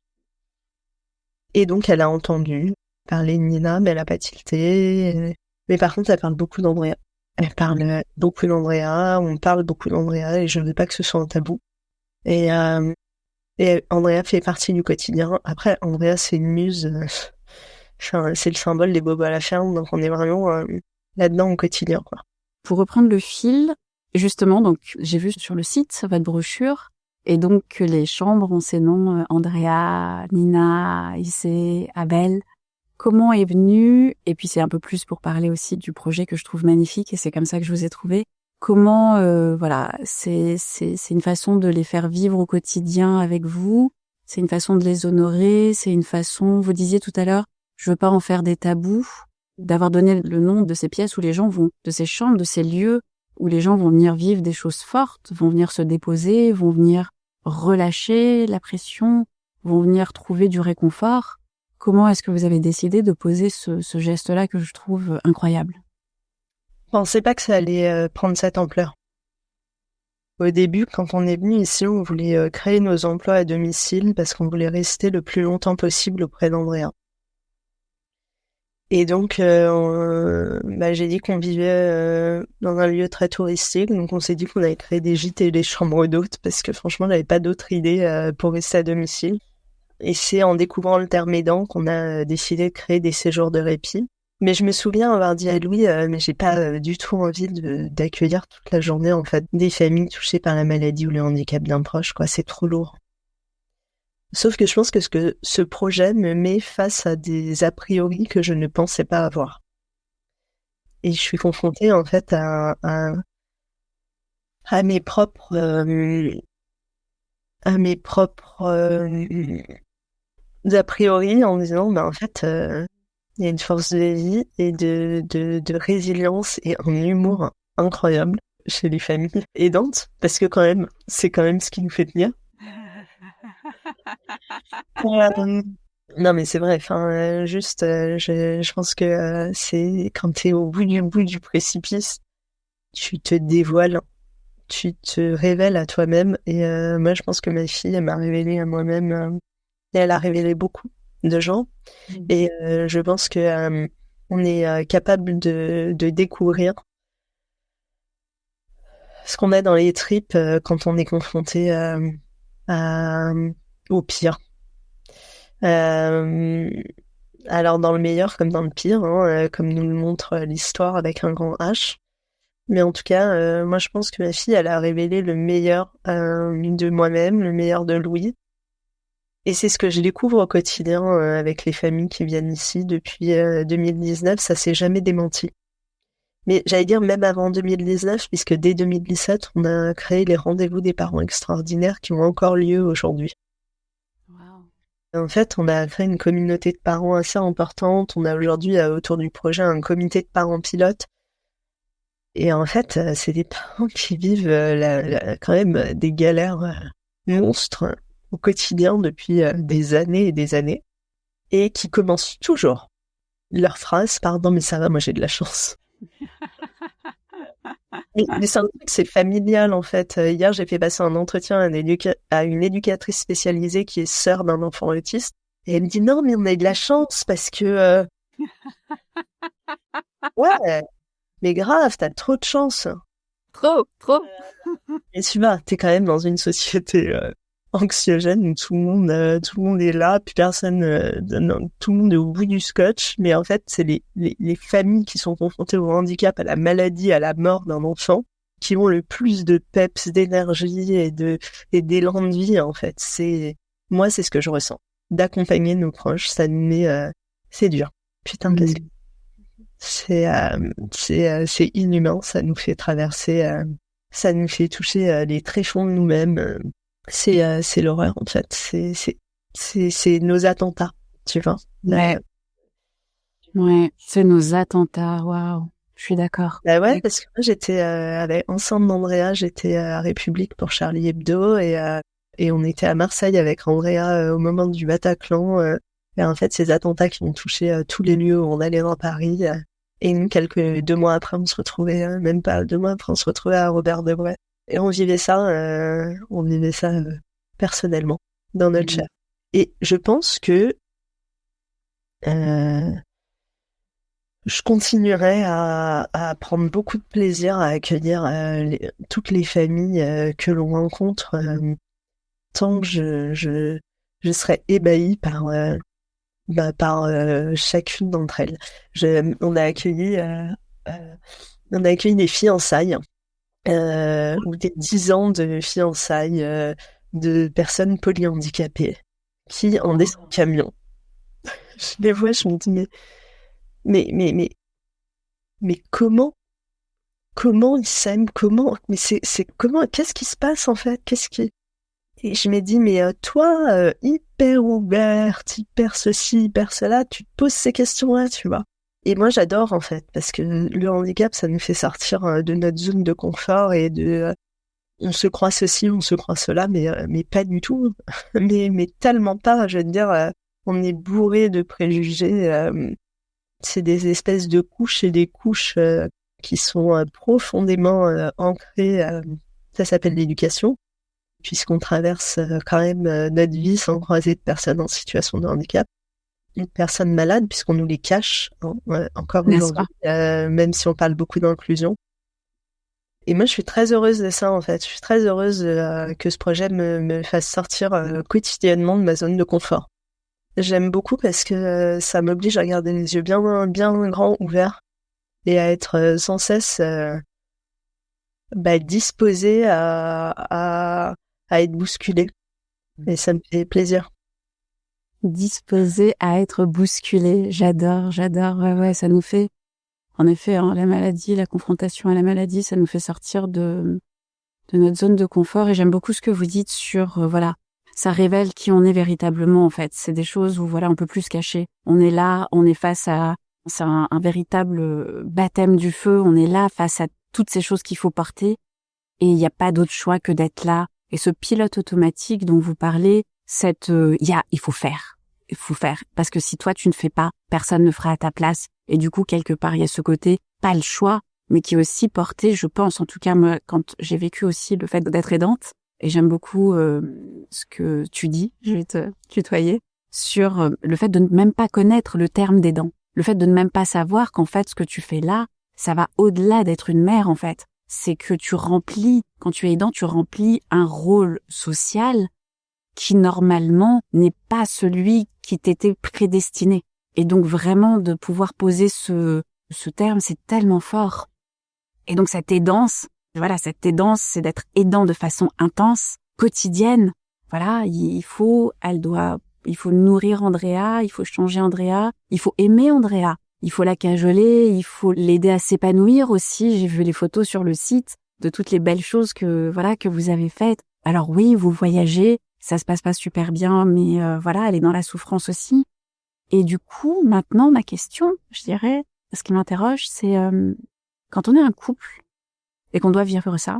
Et donc, elle a entendu parler de Nina, mais elle a pas tilté. Mais par contre, elle parle beaucoup d'Andrea. Elle parle beaucoup d'Andrea, on parle beaucoup d'Andrea et je ne veux pas que ce soit un tabou. Et Andrea fait partie du quotidien. Après, Andrea, c'est une muse. C'est le symbole des bobos à la ferme, donc on est vraiment là-dedans au quotidien, quoi. Pour reprendre le fil, justement, donc j'ai vu sur le site votre brochure, et donc que les chambres ont ces noms Andrea, Nina, Issé, Abel. Comment est venu, et puis c'est un peu plus pour parler aussi du projet que je trouve magnifique, et c'est comme ça que je vous ai trouvé. Comment, c'est une façon de les faire vivre au quotidien avec vous. C'est une façon de les honorer. C'est une façon, vous disiez tout à l'heure, je veux pas en faire des tabous, d'avoir donné le nom de ces pièces où les gens vont, de ces chambres, de ces lieux où les gens vont venir vivre des choses fortes, vont venir se déposer, vont venir relâcher la pression, vont venir trouver du réconfort. Comment est-ce que vous avez décidé de poser ce geste-là que je trouve incroyable? Je pensais pas que ça allait prendre cette ampleur. Au début, quand on est venu ici, on voulait créer nos emplois à domicile parce qu'on voulait rester le plus longtemps possible auprès d'Andrea. Et donc, j'ai dit qu'on vivait dans un lieu très touristique, donc on s'est dit qu'on allait créer des gîtes et des chambres d'hôtes parce que franchement, on n'avait pas d'autre idée pour rester à domicile. Et c'est en découvrant le terme aidant qu'on a décidé de créer des séjours de répit. Mais je me souviens avoir dit à Louis, mais j'ai pas du tout envie d'accueillir toute la journée en fait des familles touchées par la maladie ou le handicap d'un proche, quoi. C'est trop lourd. Sauf que je pense que ce projet me met face à des a priori que je ne pensais pas avoir. Et je suis confrontée en fait à mes propres a priori en me disant en fait il y a une force de vie et de résilience et un humour incroyable chez les familles aidantes parce que quand même c'est quand même ce qui nous fait tenir. Non mais c'est vrai, enfin je pense que c'est quand t'es au bout du précipice, tu te dévoiles, tu te révèles à toi-même et moi je pense que ma fille elle m'a révélé à moi-même et elle a révélé beaucoup de gens et je pense que on est capable de découvrir ce qu'on a dans les tripes quand on est confronté au pire. Alors dans le meilleur comme dans le pire, comme nous le montre l'histoire avec un grand H. Mais en tout cas, moi je pense que ma fille, elle a révélé le meilleur de moi-même, le meilleur de Louis. Et c'est ce que je découvre au quotidien avec les familles qui viennent ici depuis 2019, ça s'est jamais démenti. Mais j'allais dire même avant 2019, puisque dès 2017, on a créé les rendez-vous des parents extraordinaires qui ont encore lieu aujourd'hui. En fait, on a fait une communauté de parents assez importante. On a aujourd'hui, autour du projet, un comité de parents pilotes. Et en fait, c'est des parents qui vivent quand même des galères monstres au quotidien depuis des années et des années. Et qui commencent toujours leur phrase par « Non mais ça va, moi j'ai de la chance ». Mais c'est un truc, c'est familial en fait. Hier, j'ai fait passer un entretien à une éducatrice spécialisée qui est sœur d'un enfant autiste. Et elle me dit non, mais on a eu de la chance parce que ouais, mais grave, t'as trop de chance. Trop. Et tu vois, t'es quand même dans une société anxiogène où tout le monde est là, puis personne, non, tout le monde est au bout du scotch. Mais en fait, c'est les familles qui sont confrontées au handicap, à la maladie, à la mort d'un enfant, qui ont le plus de peps, d'énergie et d'élan de vie. En fait, moi, c'est ce que je ressens. D'accompagner nos proches, ça nous met, c'est dur. Putain, parce que c'est inhumain. Ça nous fait traverser. Ça nous fait toucher les tréfonds de nous-mêmes. C'est l'horreur en fait. C'est nos attentats, tu vois. Ouais, c'est nos attentats. Waouh, je suis d'accord. Bah ouais, parce que moi j'étais ensemble d'Andrea, j'étais à République pour Charlie Hebdo et on était à Marseille avec Andrea au moment du Bataclan. Et en fait, ces attentats qui ont touché tous les lieux où on allait dans Paris. Et nous, 2 mois après, on se retrouvait, même pas 2 mois après, on se retrouvait à Robert Debré. Et on vivait ça personnellement, dans notre chair. Et je pense que je continuerai à prendre beaucoup de plaisir à accueillir toutes les familles que l'on rencontre, tant que je serai ébahie par chacune d'entre elles. On a accueilli des fiançailles ou des 10 ans de fiançailles de personnes polyhandicapées qui en descendent en camion. Je les vois, je me dis mais comment ils s'aiment, qu'est-ce qui se passe en fait, et je me dis mais toi hyper ouverte, hyper ceci, hyper cela, tu te poses ces questions-là, tu vois. Et moi, j'adore, en fait, parce que le handicap, ça nous fait sortir de notre zone de confort et on se croit ceci, on se croit cela, mais pas du tout. mais tellement pas, je veux dire, on est bourré de préjugés. C'est des espèces de couches et des couches qui sont profondément ancrées. Ça s'appelle l'éducation, puisqu'on traverse quand même notre vie sans croiser de personnes en situation de handicap. Une personne malade, puisqu'on nous les cache, encore aujourd'hui, même si on parle beaucoup d'inclusion. Et moi, je suis très heureuse de ça, en fait. Je suis très heureuse que ce projet me fasse sortir quotidiennement de ma zone de confort. J'aime beaucoup parce que ça m'oblige à garder les yeux bien, bien grands, ouverts, et à être sans cesse disposée à être bousculée. Et ça me fait plaisir. Disposé à être bousculé. J'adore. Ouais, ça nous fait, en effet, la maladie, la confrontation à la maladie, ça nous fait sortir de notre zone de confort. Et j'aime beaucoup ce que vous dites sur, voilà, ça révèle qui on est véritablement, en fait. C'est des choses où, voilà, on peut plus se cacher. On est là, on est face à, c'est un véritable baptême du feu. On est là face à toutes ces choses qu'il faut porter. Et il n'y a pas d'autre choix que d'être là. Et ce pilote automatique dont vous parlez, il faut faire. Il faut faire. Parce que si toi, tu ne fais pas, personne ne fera à ta place. Et du coup, quelque part, il y a ce côté, pas le choix, mais qui est aussi porté, je pense, en tout cas, moi, quand j'ai vécu aussi le fait d'être aidante, et j'aime beaucoup ce que tu dis, je vais te tutoyer, sur le fait de ne même pas connaître le terme d'aidant. Le fait de ne même pas savoir qu'en fait, ce que tu fais là, ça va au-delà d'être une mère, en fait. C'est que tu remplis, quand tu es aidant, tu remplis un rôle social qui normalement n'est pas celui qui t'était prédestiné. Et donc vraiment de pouvoir poser ce terme, c'est tellement fort. Et donc cette aidance, c'est d'être aidant de façon intense, quotidienne. Voilà, il faut nourrir Andrea, il faut changer Andrea, il faut aimer Andrea, il faut la cajoler, il faut l'aider à s'épanouir aussi. J'ai vu les photos sur le site de toutes les belles choses que vous avez faites. Alors oui, vous voyagez, ça se passe pas super bien, mais elle est dans la souffrance aussi. Et du coup, maintenant, ma question, je dirais, ce qui m'interroge, c'est quand on est un couple et qu'on doit vivre ça,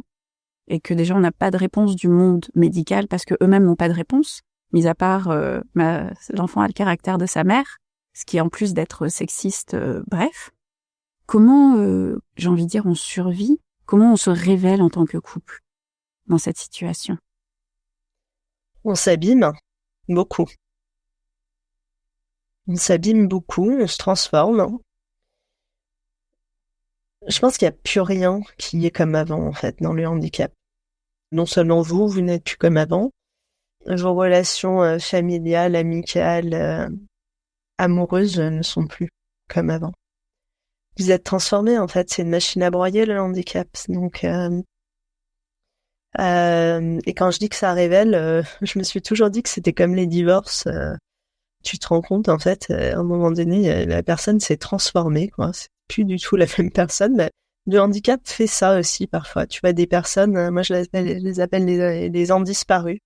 et que déjà on n'a pas de réponse du monde médical parce que eux-mêmes n'ont pas de réponse, mis à part l'enfant a le caractère de sa mère, ce qui en plus d'être sexiste, bref. Comment, j'ai envie de dire, on survit Comment on se révèle en tant que couple dans cette situation? On s'abîme beaucoup. On s'abîme beaucoup, on se transforme. Je pense qu'il n'y a plus rien qui est comme avant, en fait, dans le handicap. Non seulement vous n'êtes plus comme avant, vos relations familiales, amicales, amoureuses ne sont plus comme avant. Vous êtes transformés, en fait, c'est une machine à broyer, le handicap. Donc, et quand je dis que ça révèle, je me suis toujours dit que c'était comme les divorces. Tu te rends compte, en fait, à un moment donné, la personne s'est transformée, quoi. C'est plus du tout la même personne. Mais le handicap fait ça aussi, parfois. Tu vois, des personnes, moi je les appelle les disparus.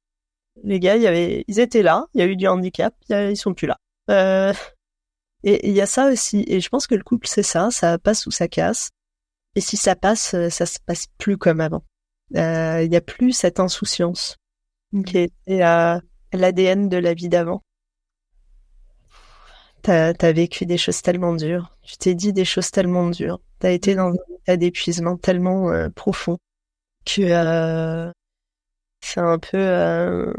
Les gars, ils étaient là, il y a eu du handicap, ils sont plus là. Et il y a ça aussi. Et je pense que le couple, c'est ça passe ou ça casse. Et si ça passe, ça se passe plus comme avant. Il y a plus cette insouciance qui était l'ADN de la vie d'avant. T'as vécu des choses tellement dures. Tu t'es dit des choses tellement dures. T'as été dans un état d'épuisement tellement profond que c'est un peu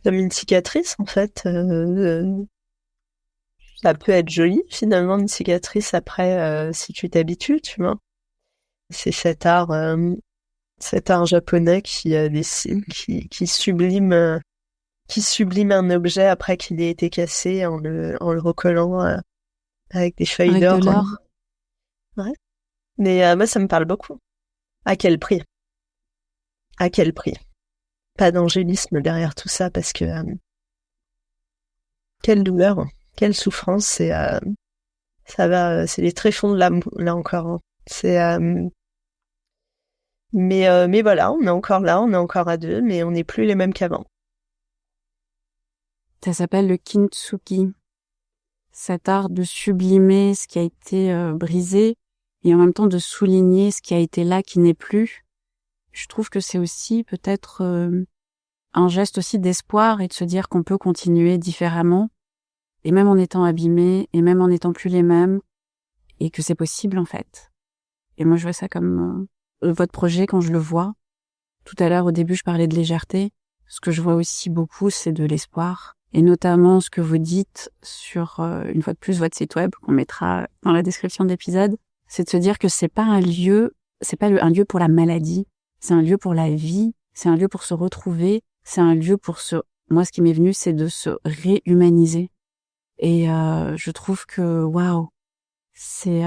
comme une cicatrice en fait. Ça peut être joli finalement une cicatrice après si tu t'habitues, tu vois. C'est cet art japonais qui dessine, qui sublime un objet après qu'il ait été cassé en le recollant avec des feuilles Avec d'or. de l'or. Ouais. Mais moi, ça me parle beaucoup. À quel prix? À quel prix? Pas d'angélisme derrière tout ça, parce que quelle douleur, quelle souffrance, c'est les tréfonds de l'âme, là encore. Hein. Mais voilà, on est encore là, on est encore à deux, mais on n'est plus les mêmes qu'avant. Ça s'appelle le kintsugi. Cet art de sublimer ce qui a été brisé et en même temps de souligner ce qui a été là qui n'est plus. Je trouve que c'est aussi peut-être un geste aussi d'espoir et de se dire qu'on peut continuer différemment et même en étant abîmé et même en étant plus les mêmes et que c'est possible en fait. Et moi je vois ça comme votre projet quand je le vois. Tout à l'heure au début je parlais de légèreté. Ce que je vois aussi beaucoup c'est de l'espoir. Et notamment ce que vous dites sur, une fois de plus, votre site web, qu'on mettra dans la description de l'épisode, c'est de se dire que c'est pas un lieu pour la maladie, c'est un lieu pour la vie, c'est un lieu pour se retrouver, c'est un lieu pour moi ce qui m'est venu, c'est de se réhumaniser. Et je trouve que, waouh, c'est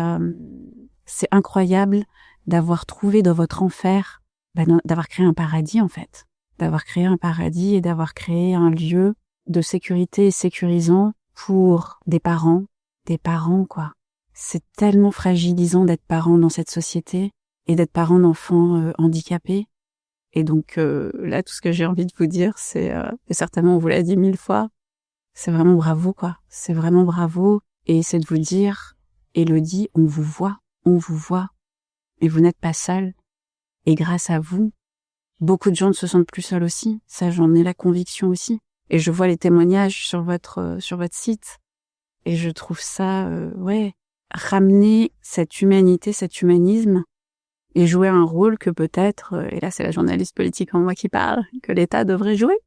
incroyable d'avoir trouvé dans votre enfer, d'avoir créé un paradis en fait, d'avoir créé un paradis et d'avoir créé un lieu de sécurité et sécurisant pour des parents quoi. C'est tellement fragilisant d'être parent dans cette société et d'être parent d'enfants handicapés. Et donc là, tout ce que j'ai envie de vous dire, c'est, et certainement on vous l'a dit 1000 fois, c'est vraiment bravo quoi. C'est vraiment bravo et c'est de vous dire, Élodie, on vous voit et vous n'êtes pas seule. Et grâce à vous, beaucoup de gens ne se sentent plus seuls aussi. Ça, j'en ai la conviction aussi. Et je vois les témoignages sur votre site. Et je trouve ça, ramener cette humanité, cet humanisme, et jouer un rôle que peut-être, et là c'est la journaliste politique en moi qui parle, que l'État devrait jouer.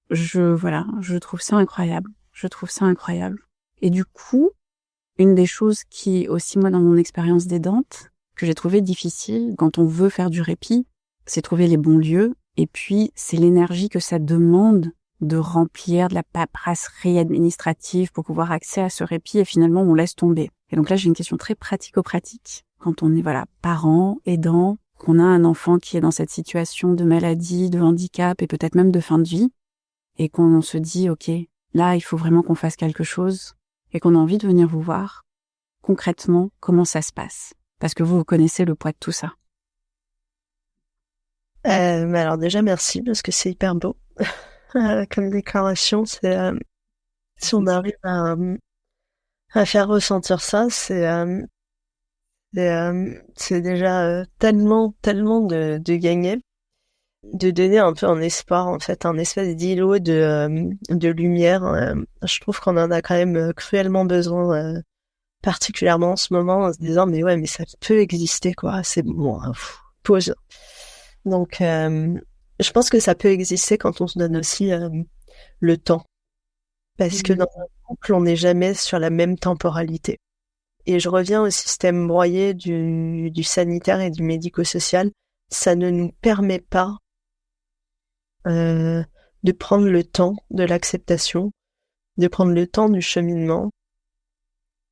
Je trouve ça incroyable. Et du coup, une des choses qui, aussi moi dans mon expérience d'aidante, que j'ai trouvé difficile quand on veut faire du répit, c'est trouver les bons lieux, et puis c'est l'énergie que ça demande de remplir de la paperasserie administrative pour pouvoir accéder à ce répit et finalement on laisse tomber. Et donc là j'ai une question très pratico-pratique. Quand on est parent, aidant, qu'on a un enfant qui est dans cette situation de maladie, de handicap et peut-être même de fin de vie et qu'on se dit ok, là il faut vraiment qu'on fasse quelque chose et qu'on a envie de venir vous voir, concrètement comment ça se passe? Parce que vous connaissez le poids de tout ça. Mais alors déjà merci parce que c'est hyper beau. Comme déclaration, c'est si on arrive à faire ressentir ça, c'est déjà tellement de gagner, de donner un peu un espoir en fait, un espèce d'îlot de lumière. Je trouve qu'on en a quand même cruellement besoin particulièrement en ce moment, en se disant mais ouais, mais ça peut exister quoi, c'est bon, pause. Donc je pense que ça peut exister quand on se donne aussi le temps, parce que dans un couple, on n'est jamais sur la même temporalité. Et je reviens au système broyé du sanitaire et du médico-social. Ça ne nous permet pas de prendre le temps de l'acceptation, de prendre le temps du cheminement.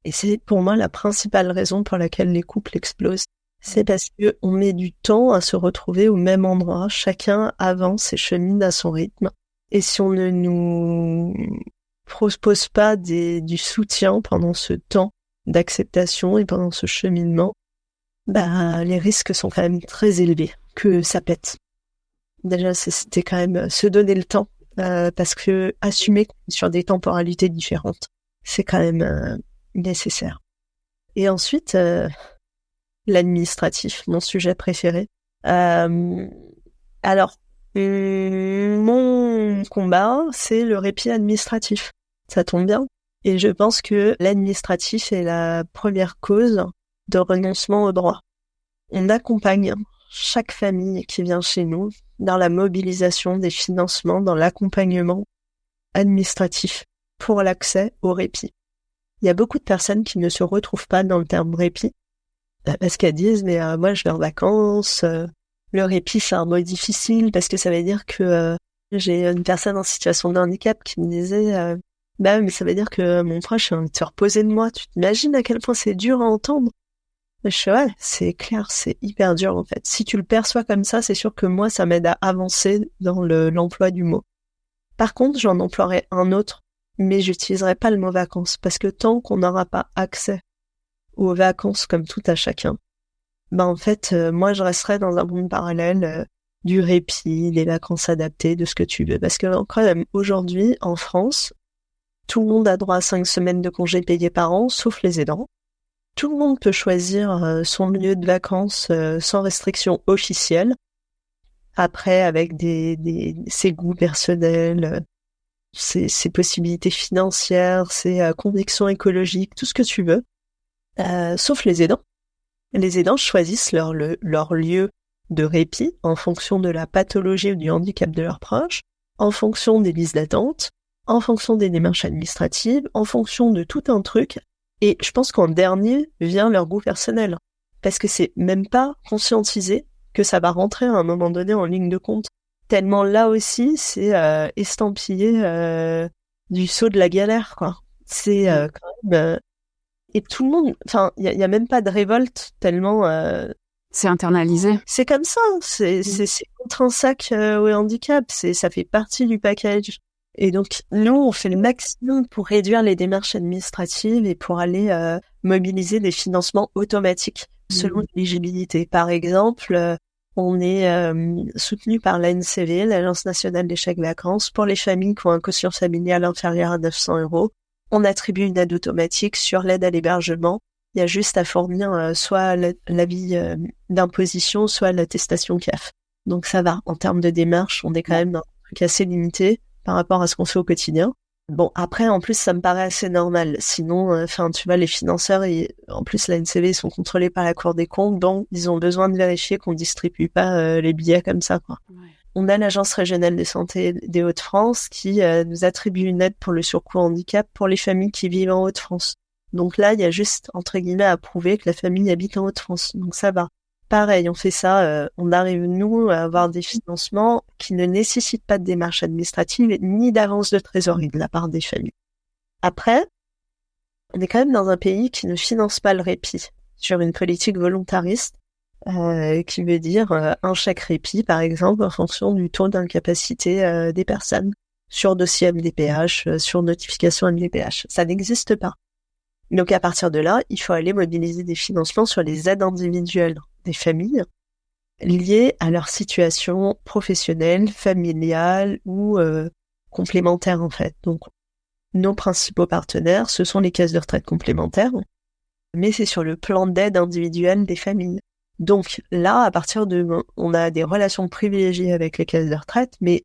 Et c'est pour moi la principale raison pour laquelle les couples explosent. C'est parce que on met du temps à se retrouver au même endroit. Chacun avance et chemine à son rythme. Et si on ne nous propose pas du soutien pendant ce temps d'acceptation et pendant ce cheminement, les risques sont quand même très élevés que ça pète. Déjà, c'était quand même se donner le temps, parce que assumer sur des temporalités différentes, c'est quand même nécessaire. Et ensuite, l'administratif, mon sujet préféré. Alors, mon combat, c'est le répit administratif. Ça tombe bien. Et je pense que l'administratif est la première cause de renoncement au droit. On accompagne chaque famille qui vient chez nous dans la mobilisation des financements, dans l'accompagnement administratif pour l'accès au répit. Il y a beaucoup de personnes qui ne se retrouvent pas dans le terme répit, parce qu'elles disent mais moi je vais en vacances, le répit c'est un mot difficile parce que ça veut dire que j'ai une personne en situation de handicap qui me disait mais ça veut dire que mon proche a envie de se reposer de moi. Tu t'imagines à quel point c'est dur à entendre? Je suis ouais, c'est clair, c'est hyper dur en fait. Si tu le perçois comme ça, c'est sûr que moi ça m'aide à avancer dans l'emploi du mot. Par contre, j'en emploierai un autre, mais j'utiliserai pas le mot vacances parce que tant qu'on n'aura pas accès aux vacances comme tout à chacun, en fait, moi je resterai dans un monde parallèle du répit, des vacances adaptées, de ce que tu veux. Parce que quand même aujourd'hui, en France, tout le monde a droit à 5 semaines de congés payés par an, sauf les aidants. Tout le monde peut choisir son lieu de vacances sans restriction officielle. Après, avec ses goûts personnels, ses possibilités financières, ses convictions écologiques, tout ce que tu veux. Sauf les aidants. Les aidants choisissent leur lieu de répit en fonction de la pathologie ou du handicap de leurs proches, en fonction des listes d'attente, en fonction des démarches administratives, en fonction de tout un truc. Et je pense qu'en dernier vient leur goût personnel. Parce que c'est même pas conscientisé que ça va rentrer à un moment donné en ligne de compte. Tellement là aussi, c'est estampillé du sceau de la galère, quoi. C'est quand même... et tout le monde... Enfin, il y a même pas de révolte, tellement... c'est internalisé. C'est comme ça, c'est intrinsèque au handicap, ça fait partie du package. Et donc, nous, on fait le maximum pour réduire les démarches administratives et pour aller mobiliser des financements automatiques selon l'éligibilité. Par exemple, on est soutenu par l'ANCV, l'Agence nationale des chèques vacances, pour les familles qui ont un quotient familial inférieur à 900 €. On attribue une aide automatique sur l'aide à l'hébergement. Il y a juste à fournir soit l'avis d'imposition, soit l'attestation CAF. Donc ça va. En termes de démarche, on est quand même dans un truc assez limité par rapport à ce qu'on fait au quotidien. Bon, après, en plus, ça me paraît assez normal. Sinon, tu vois, les financeurs, en plus, la NCV, ils sont contrôlés par la Cour des comptes, donc ils ont besoin de vérifier qu'on distribue pas les billets comme ça, quoi. Ouais. On a l'Agence régionale de santé des Hauts-de-France qui nous attribue une aide pour le surcoût handicap pour les familles qui vivent en Hauts-de-France. Donc là, il y a juste, entre guillemets, à prouver que la famille habite en Hauts-de-France. Donc ça va. Pareil, on fait ça, on arrive, nous, à avoir des financements qui ne nécessitent pas de démarche administrative ni d'avance de trésorerie de la part des familles. Après, on est quand même dans un pays qui ne finance pas le répit sur une politique volontariste, qui veut dire un chèque répit, par exemple, en fonction du taux d'incapacité des personnes, sur dossier MDPH, sur notification MDPH. Ça n'existe pas. Donc à partir de là, il faut aller mobiliser des financements sur les aides individuelles des familles liées à leur situation professionnelle, familiale ou complémentaire en fait. Donc nos principaux partenaires, ce sont les caisses de retraite complémentaires, mais c'est sur le plan d'aide individuelle des familles. Donc là, on a des relations privilégiées avec les caisses de retraite, mais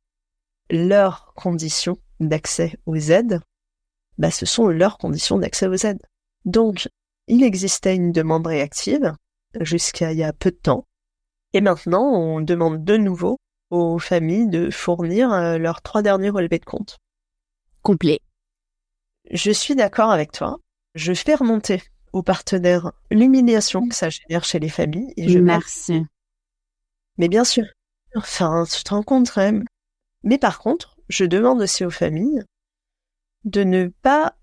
leurs conditions d'accès aux aides, ce sont leurs conditions d'accès aux aides. Donc, il existait une demande réactive jusqu'à il y a peu de temps. Et maintenant, on demande de nouveau aux familles de fournir leurs 3 derniers relevés de compte. Complet. Je suis d'accord avec toi. Je fais remonter aux partenaires l'humiliation que ça génère chez les familles. Et Merci. Mais bien sûr, enfin, tu te rends compte quand même. Mais par contre, je demande aussi aux familles de ne pas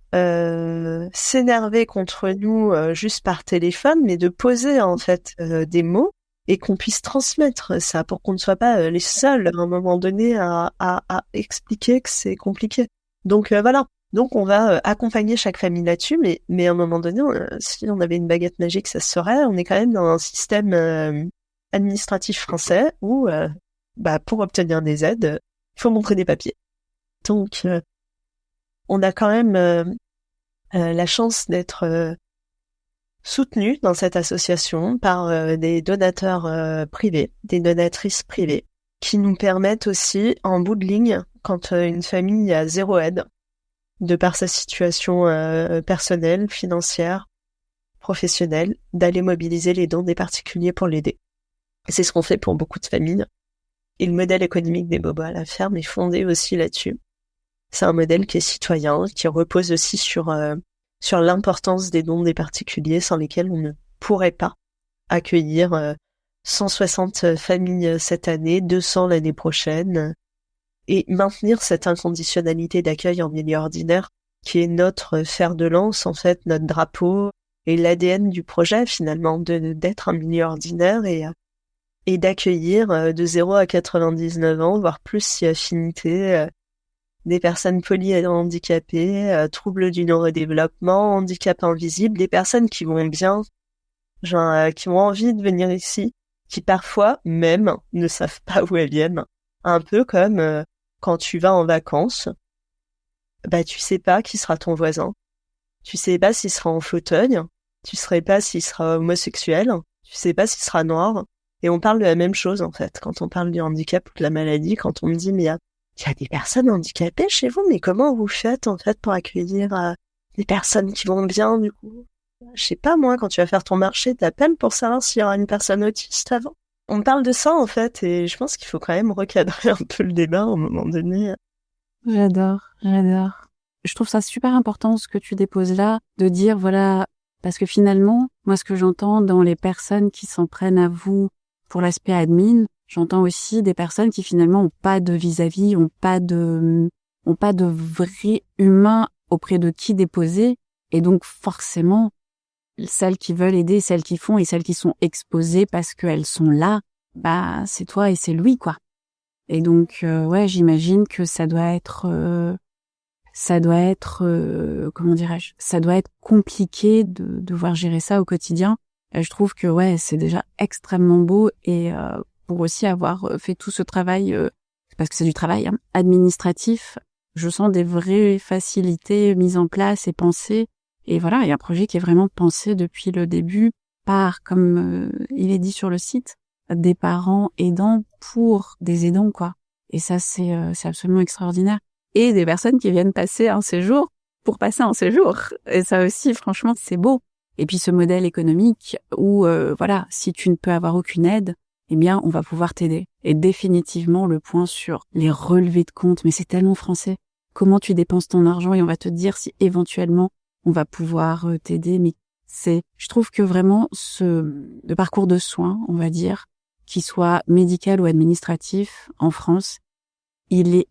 s'énerver contre nous juste par téléphone, mais de poser en fait des mots et qu'on puisse transmettre ça pour qu'on ne soit pas les seuls à un moment donné à expliquer que c'est compliqué. Donc voilà. Donc on va accompagner chaque famille là-dessus, mais à un moment donné, si on avait une baguette magique, ça se saurait. On est quand même dans un système administratif français où pour obtenir des aides, il faut montrer des papiers. Donc on a quand même la chance d'être soutenu dans cette association par des donateurs privés, des donatrices privées, qui nous permettent aussi, en bout de ligne, quand une famille a 0 aide, de par sa situation personnelle, financière, professionnelle, d'aller mobiliser les dons des particuliers pour l'aider. Et c'est ce qu'on fait pour beaucoup de familles. Et le modèle économique des bobos à la ferme est fondé aussi là-dessus. C'est un modèle qui est citoyen, qui repose aussi sur l'importance des dons des particuliers sans lesquels on ne pourrait pas accueillir 160 familles cette année, 200 l'année prochaine, et maintenir cette inconditionnalité d'accueil en milieu ordinaire qui est notre fer de lance, en fait, notre drapeau et l'ADN du projet finalement, d'être un milieu ordinaire et d'accueillir de 0 à 99 ans, voire plus si affinité, des personnes polyhandicapées, troubles du neurodéveloppement, handicap invisible, des personnes qui vont bien, genre qui ont envie de venir ici, qui parfois même ne savent pas où elles viennent. Un peu comme quand tu vas en vacances, tu sais pas qui sera ton voisin, tu sais pas s'il sera en fauteuil, tu sais pas s'il sera homosexuel, tu sais pas s'il sera noir. Et on parle de la même chose en fait quand on parle du handicap ou de la maladie, quand on me dit mais il y a des personnes handicapées chez vous, mais comment vous faites en fait pour accueillir des personnes qui vont bien du coup? Je sais pas moi, quand tu vas faire ton marché, t'appelles pour savoir s'il y aura une personne autiste avant. On parle de ça en fait, et je pense qu'il faut quand même recadrer un peu le débat à un moment donné. J'adore. Je trouve ça super important ce que tu déposes là, de dire voilà, parce que finalement, moi ce que j'entends dans les personnes qui s'en prennent à vous pour l'aspect admin, j'entends aussi des personnes qui finalement ont pas de vis-à-vis, ont pas de vrai humain auprès de qui déposer, et donc forcément, celles qui veulent aider, celles qui font et celles qui sont exposées parce qu'elles sont là, c'est toi et c'est lui, quoi. Et donc, j'imagine que ça doit être comment dirais-je, ça doit être compliqué de devoir gérer ça au quotidien. Je trouve que, c'est déjà extrêmement beau et pour aussi avoir fait tout ce travail, parce que c'est du travail, administratif, je sens des vraies facilités mises en place et pensées. Et voilà, il y a un projet qui est vraiment pensé depuis le début par, comme il est dit sur le site, des parents aidants pour des aidants, quoi. Et ça, c'est absolument extraordinaire. Et des personnes qui viennent passer un séjour pour passer un séjour. Et ça aussi, franchement, c'est beau. Et puis ce modèle économique où, si tu ne peux avoir aucune aide, eh bien, on va pouvoir t'aider. Et définitivement, le point sur les relevés de compte, mais c'est tellement français. Comment tu dépenses ton argent et on va te dire si éventuellement on va pouvoir t'aider, mais je trouve que vraiment le parcours de soins, on va dire, qu'il soit médical ou administratif en France, il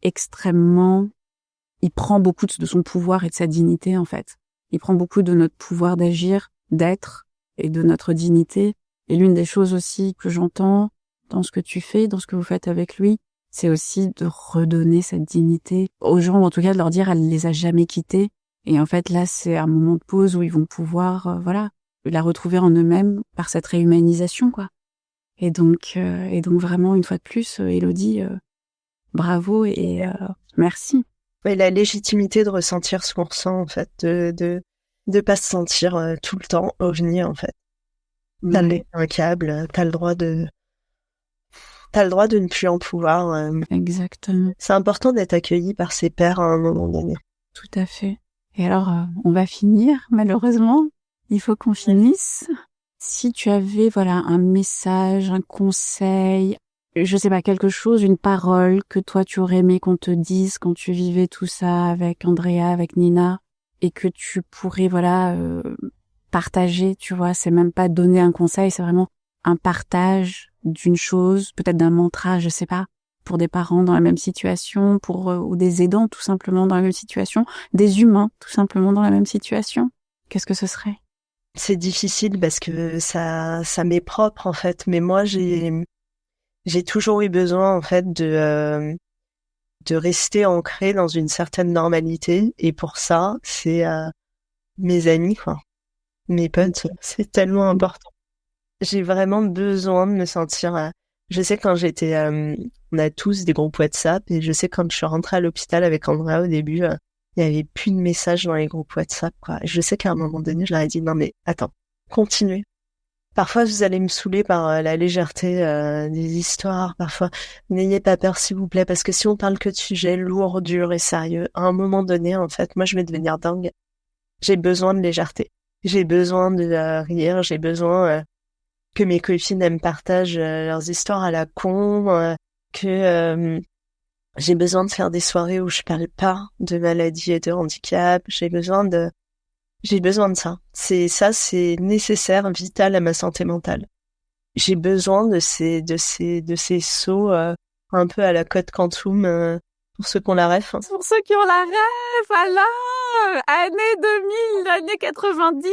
prend beaucoup de son pouvoir et de sa dignité, en fait. Il prend beaucoup de notre pouvoir d'agir, d'être et de notre dignité. Et l'une des choses aussi que j'entends dans ce que tu fais, dans ce que vous faites avec lui, c'est aussi de redonner cette dignité aux gens, ou en tout cas de leur dire elle les a jamais quittés. Et en fait, là, c'est un moment de pause où ils vont pouvoir, la retrouver en eux-mêmes par cette réhumanisation, quoi. Et donc vraiment, une fois de plus, Élodie, bravo et merci. Ouais, la légitimité de ressentir ce qu'on ressent, en fait, de pas se sentir tout le temps ovni, en fait. T'as un câble, t'as le droit de ne plus en pouvoir. Exactement. C'est important d'être accueilli par ses pairs à un moment donné. Tout à fait. Et alors, on va finir, malheureusement, il faut qu'on finisse. Si tu avais, voilà, un message, un conseil, je sais pas, quelque chose, une parole que toi tu aurais aimé qu'on te dise quand tu vivais tout ça avec Andrea, avec Nina, et que tu pourrais, voilà, partager, tu vois, c'est même pas donner un conseil, c'est vraiment un partage d'une chose, peut-être d'un mantra, je sais pas, pour des parents dans la même situation, ou des aidants tout simplement dans la même situation, des humains tout simplement dans la même situation. Qu'est-ce que ce serait? C'est difficile parce que ça m'est propre en fait, mais moi j'ai toujours eu besoin en fait de rester ancrée dans une certaine normalité, et pour ça c'est mes amis quoi, mes potes, c'est tellement important. J'ai vraiment besoin de me sentir. Je sais quand j'étais, on a tous des groupes WhatsApp, et je sais quand je suis rentrée à l'hôpital avec Andrea au début, il y avait plus de messages dans les groupes WhatsApp quoi. Et je sais qu'à un moment donné, je leur ai dit non mais attends, continuez. Parfois vous allez me saouler par la légèreté des histoires. Parfois, n'ayez pas peur s'il vous plaît, parce que si on parle que de sujets lourds, durs et sérieux, à un moment donné, en fait, moi je vais devenir dingue. J'ai besoin de légèreté. J'ai besoin de rire. J'ai besoin que mes copines elles me partagent leurs histoires à la con, que j'ai besoin de faire des soirées où je parle pas de maladie et de handicap. J'ai besoin de ça. C'est nécessaire, vital à ma santé mentale. J'ai besoin de ces sauts un peu à la Côte Quantum, pour ceux qui ont la ref. Hein. Pour ceux qui ont la rêve, alors, année 2000, année 90,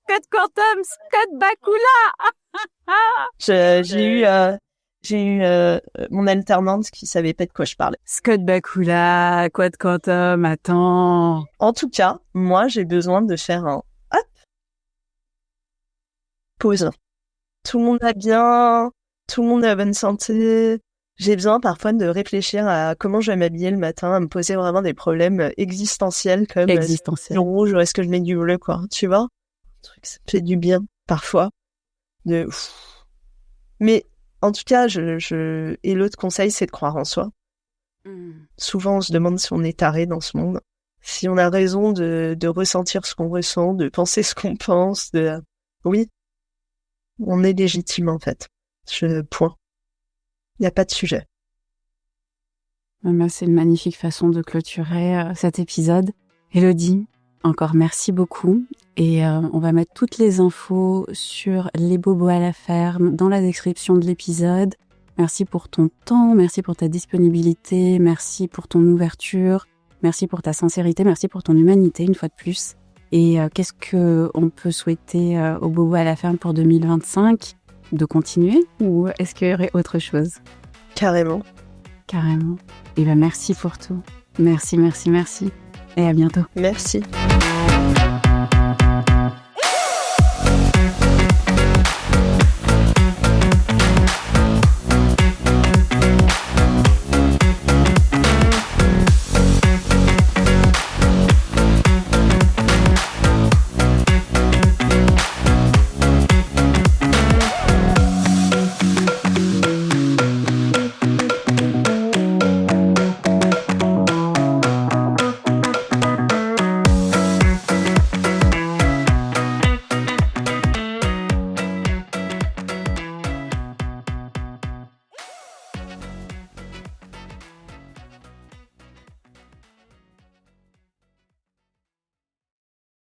Scott Quantum, Scott Bakula. J'ai eu mon alternante qui savait pas de quoi je parlais. Scott Bakula, Quad Quantum, attends. En tout cas, moi, j'ai besoin de faire un hop, pause. Tout le monde va bien, tout le monde est à bonne santé. J'ai besoin parfois de réfléchir à comment je vais m'habiller le matin, à me poser vraiment des problèmes existentiels comme Existentiel. du rouge ou est-ce que je mets du bleu quoi, tu vois? Un truc, ça me fait du bien parfois. Mais en tout cas, et l'autre conseil, c'est de croire en soi. Souvent, on se demande si on est taré dans ce monde, si on a raison de ressentir ce qu'on ressent, de penser ce qu'on pense. Oui, on est légitime en fait. Point. Il n'y a pas de sujet. C'est une magnifique façon de clôturer cet épisode. Élodie, encore merci beaucoup. Et on va mettre toutes les infos sur les bobos à la ferme dans la description de l'épisode. Merci pour ton temps, merci pour ta disponibilité, merci pour ton ouverture, merci pour ta sincérité, merci pour ton humanité une fois de plus. Et qu'est-ce que on peut souhaiter aux bobos à la ferme pour 2025 ? De continuer, ou est-ce qu'il y aurait autre chose ? Carrément. Carrément. Et ben merci pour tout. Merci. Et à bientôt. Merci.